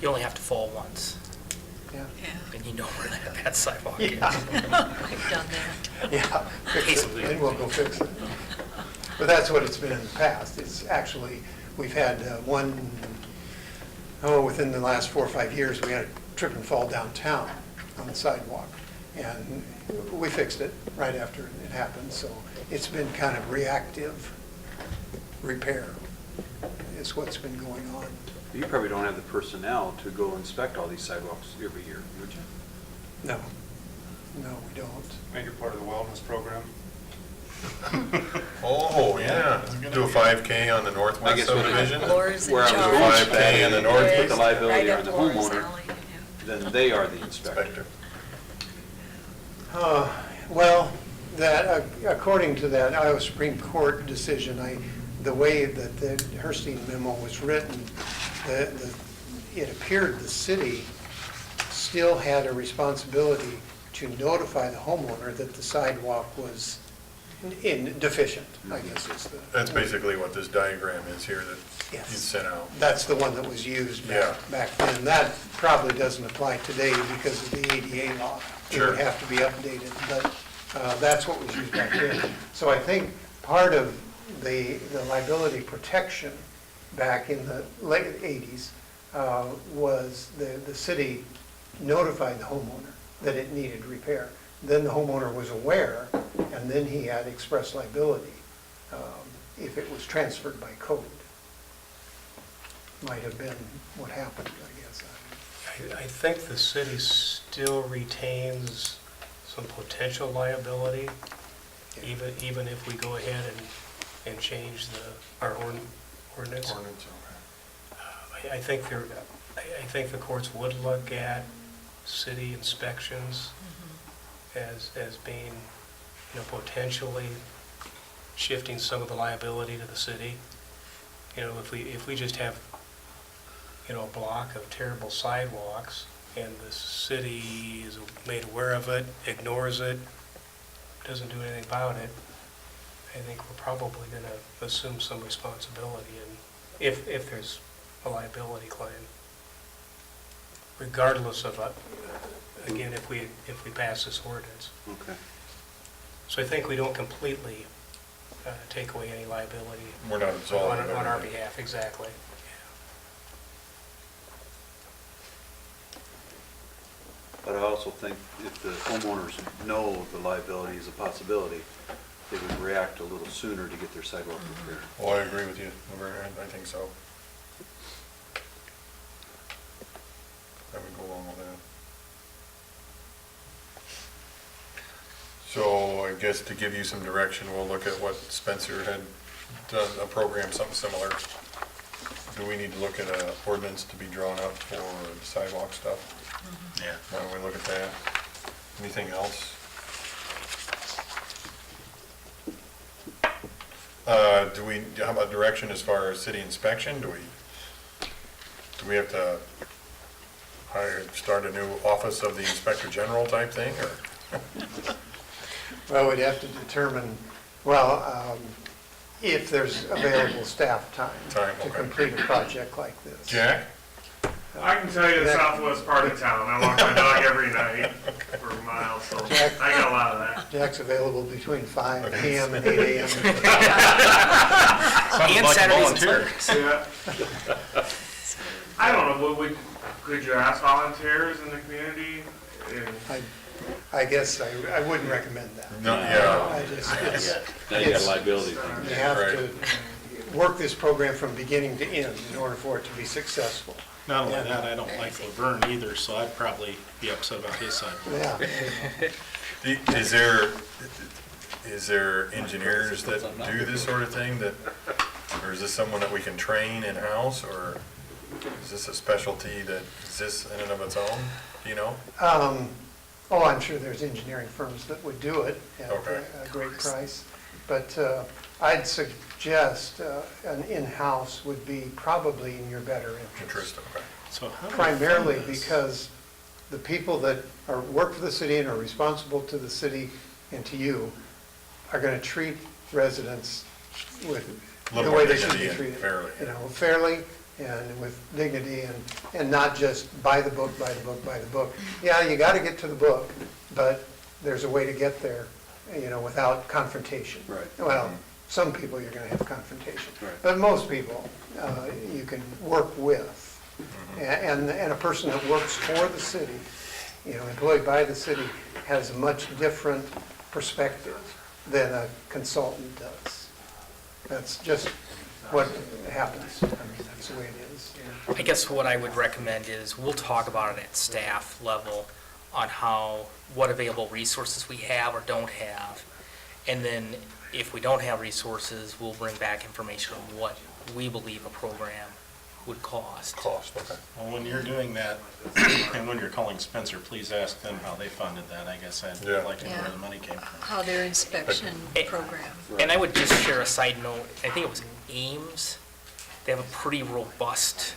You only have to fall once, Yeah. and you know where that bad sidewalk is. Yeah. I've done that. Yeah, fix it, and we'll go fix it. But that's what it's been in the past. It's actually, we've had within the last 4 or 5 years, we had a trip and fall downtown on the sidewalk. And we fixed it right after it happened, so it's been kind of reactive repair is what's been going on. You probably don't have the personnel to go inspect all these sidewalks every year, would you? No, we don't. Make it part of the wellness program. Oh, yeah. Do a 5K on the I northwest guess what it is. subdivision? Blowers in Where I was charge. going with 5K that in the is, northeast. put the liability Right on the up Laura's homeowner, alley, yeah. then they are the inspector. Inspector. Well, that, according to that Iowa Supreme Court decision, the way that the Herstein memo was written, it appeared the city still had a responsibility to notify the homeowner that the sidewalk was deficient, I guess is the. That's basically what this diagram is here that you Yes. sent out. That's the one that was used Yeah. back then. That probably doesn't apply today because of the ADA law. It Sure. would have to be updated, but that's what was used back then. So I think part of the liability protection back in the late 80s was the city notified the homeowner that it needed repair. Then the homeowner was aware, and then he had express liability if it was transferred by code. Might have been what happened, I guess. I think the city still retains some potential liability, even if we go ahead and change our ordinance. Ordinance, okay. I think the courts would look at city inspections as being, potentially shifting some of the liability to the city. If we just have, a block of terrible sidewalks and the city is made aware of it, ignores it, doesn't do anything about it, I think we're probably going to assume some responsibility if there's a liability claim, regardless of, again, if we pass this ordinance. Okay. So I think we don't completely take away any liability We're not absolving on our everybody. behalf, exactly. But I also think if the homeowners know the liability is a possibility, they would react a little sooner to get their sidewalk repaired. Well, I agree with you. I think so. I would go along with that. So I guess to give you some direction, we'll look at what Spencer had done, a program, something similar. Do we need to look at an ordinance to be drawn up for the sidewalk stuff? Yeah. Why don't we look at that? Anything else? How about direction as far as city inspection? Do we have to start a new office of the Inspector General type thing, or? Well, we'd have to determine, if there's available staff time to Okay. complete a project like this. Jack? I can tell you the southwest part of town. I walk my dog every night for miles, so I got a lot of that. Jack's available between 5 PM and 8 AM. And Saturdays and Sundays. Yeah. I don't know, could you ask volunteers in the community? I guess I wouldn't recommend that. No, yeah. I just, Now you got a it's, liability thing. you have Right. to work this program from beginning to end in order for it to be successful. Not only that, I don't like Laverne either, so I'd probably be upset about his side. Yeah. Is there engineers that do this sort of thing or is this someone that we can train in-house, or is this a specialty that exists in and of its own, do you know? I'm sure there's engineering firms that would do it at Okay. a great price. But I'd suggest an in-house would be probably in your better interest. Interest, okay. So how do we Primarily fund this? because the people that work for the city and are responsible to the city and to you are going to treat residents with A the little way more they should be dignity and treated. fairly. You know, fairly and with dignity and not just by the book, by the book, by the book. Yeah, you got to get to the book, but there's a way to get there, you know, without confrontation. Right. Well, some people you're going to have confrontation. Right. But most people, you can work with. And a person that works for the city, you know, employed by the city, has a much different perspective than a consultant does. That's just what happens. I mean, that's the way it is. I guess what I would recommend is we'll talk about it at staff level on what available resources we have or don't have. And then if we don't have resources, we'll bring back information on what we believe a program would cost. Cost, okay. Well, when you're doing that, and when you're calling Spencer, please ask them how they funded that. I guess I'd Yeah. like to know Yeah. where the money came from. How their inspection program. And I would just share a side note, I think it was Ames, they have a pretty robust,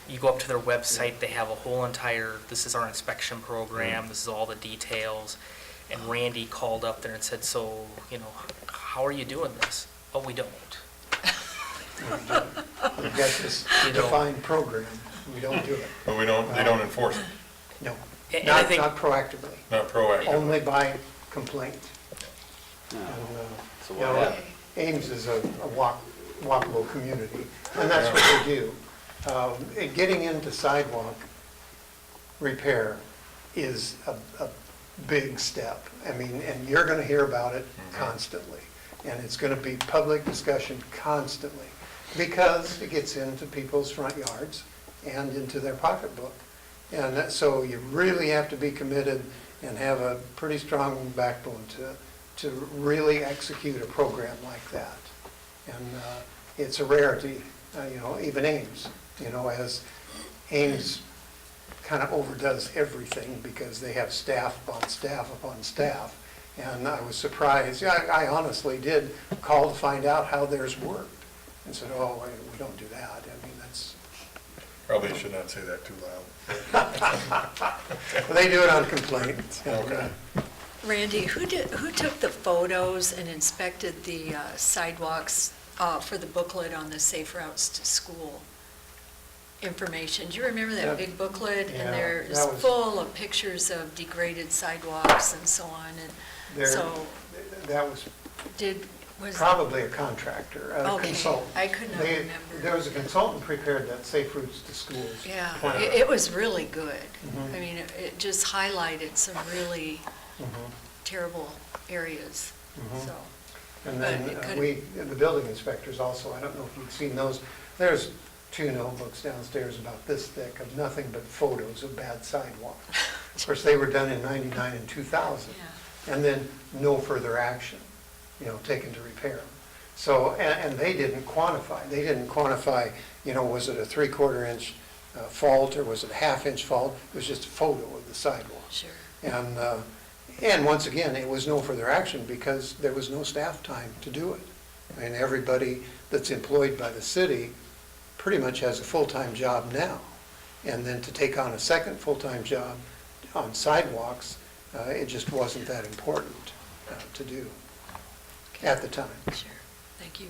you go up to their website, they have a whole entire, this is our inspection program, this is all the details. And Randy called up there and said, so, you know, how are you doing this? Oh, we don't. We've got this You know. defined program. We don't do it. But they don't enforce it, No. And I think, Not proactively. not proactive. Only by complaint. Yeah. And, So you what know, happened? Ames is a walkable community, and that's what they do. Getting into sidewalk repair is a big step. I mean, and you're going to hear about it constantly, and it's going to be public discussion constantly, because it gets into people's front yards and into their pocketbook. And so you really have to be committed and have a pretty strong backbone to really execute a program like that. And it's a rarity, you know, even Ames, you know, as Ames kind of overdoes everything because they have staff upon staff upon staff. And I was surprised, yeah, I honestly did call to find out how theirs worked. And said, oh, we don't do that. I mean, that's, Probably should not say that too loud. they do it on complaint. Okay. Randy, who took the photos and inspected the sidewalks for the booklet on the Safe Routes to School information? Do you remember that big booklet? Yeah, And there's that was- full of pictures of degraded sidewalks and so on. And There- so That was was probably a contractor, a Okay, consultant. I could not They- remember. There was a consultant prepared that Safe Routes to Schools. Yeah, plan. it was really good. Mhm. I mean, it just highlighted some really Mhm, terrible areas, mhm. so. And But then it could've- the building inspectors also, I don't know if you've seen those, there's 2 notebooks downstairs about this thick of nothing but photos of bad sidewalk. Of course, they were done in 99 and 2000. Yeah. And then no further action, you know, taken to repair them. So, and they didn't quantify, you know, was it a 3/4 inch fault or was it a 1/2 inch fault? It was just a photo of the sidewalk. Sure. And once again, it was no further action because there was no staff time to do it. I mean, everybody that's employed by the city pretty much has a full-time job now. And then to take on a second full-time job on sidewalks, it just wasn't that important to do at the time. Sure, thank you.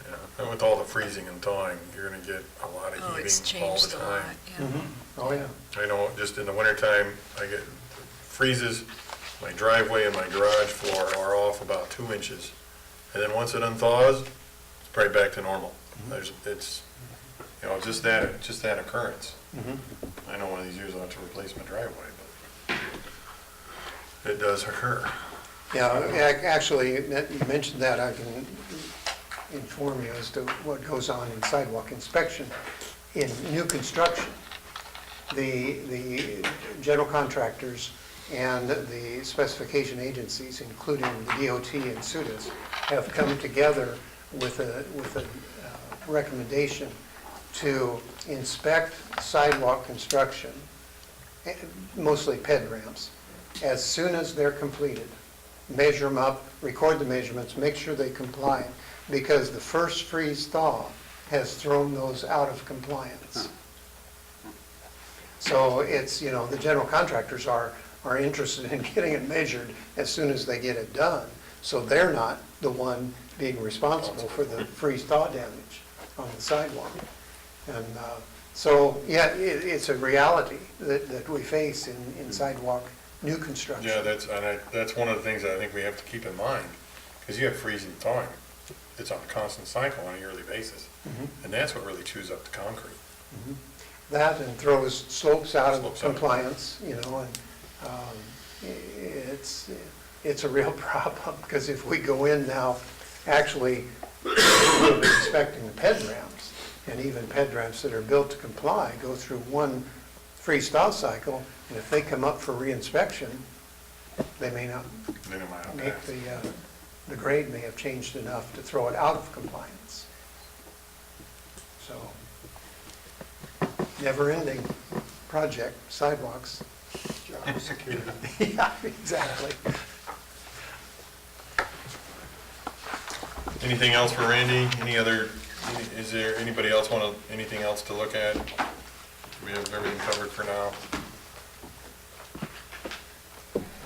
Yeah. And with all the freezing and thawing, you're gonna get a lot of Oh, it's heaving all the changed a lot, time. yeah. Oh, yeah. I know, just in the wintertime, I get freezes, my driveway and my garage floor are off about 2 inches. And then once it unthaws, it's right back to normal. It's, you know, just that occurrence. Mhm. I know one of these years I'll have to replace my driveway, but it does occur. Yeah, actually, you mentioned that, I can inform you as to what goes on in sidewalk inspection. In new construction, the general contractors and the specification agencies, including the DOT and SUDAS, have come together with a recommendation to inspect sidewalk construction, mostly ped ramps, as soon as they're completed. Measure them up, record the measurements, make sure they comply because the first freeze thaw has thrown those out of compliance. So it's, the general contractors are interested in getting it measured as soon as they get it done. So they're not the one being responsible for the freeze thaw damage on the sidewalk. And so, yeah, it's a reality that we face in sidewalk new construction. Yeah, that's one of the things that I think we have to keep in mind, because you have freezing thawing. It's on a constant cycle on a yearly basis. And that's what really chews up the concrete. That and throws slopes out of Slopes out. compliance, and it's a real problem, because if we go in now, actually, we'll be inspecting the ped ramps, and even ped ramps that are built to comply go through one freeze-thaw cycle, and if they come up for reinspection, they may not Then it might not make pass. the grade may have changed enough to throw it out of compliance. So, never-ending project, sidewalks. Job security. Yeah, exactly. Anything else for Randy? Is there, anybody else anything else to look at? We have everything covered for now.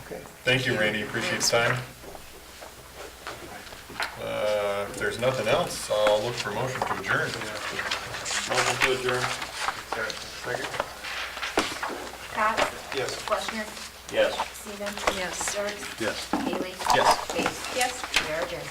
Okay. Thank you, Randy, appreciate the time. If there's nothing else, I'll look for motion to adjourn. Motion to adjourn? Pat? Yes. Fleischner? Yes. Stephen? Yes. Dirk? Yes. Haley? Yes. Case? Yes. We are adjourned.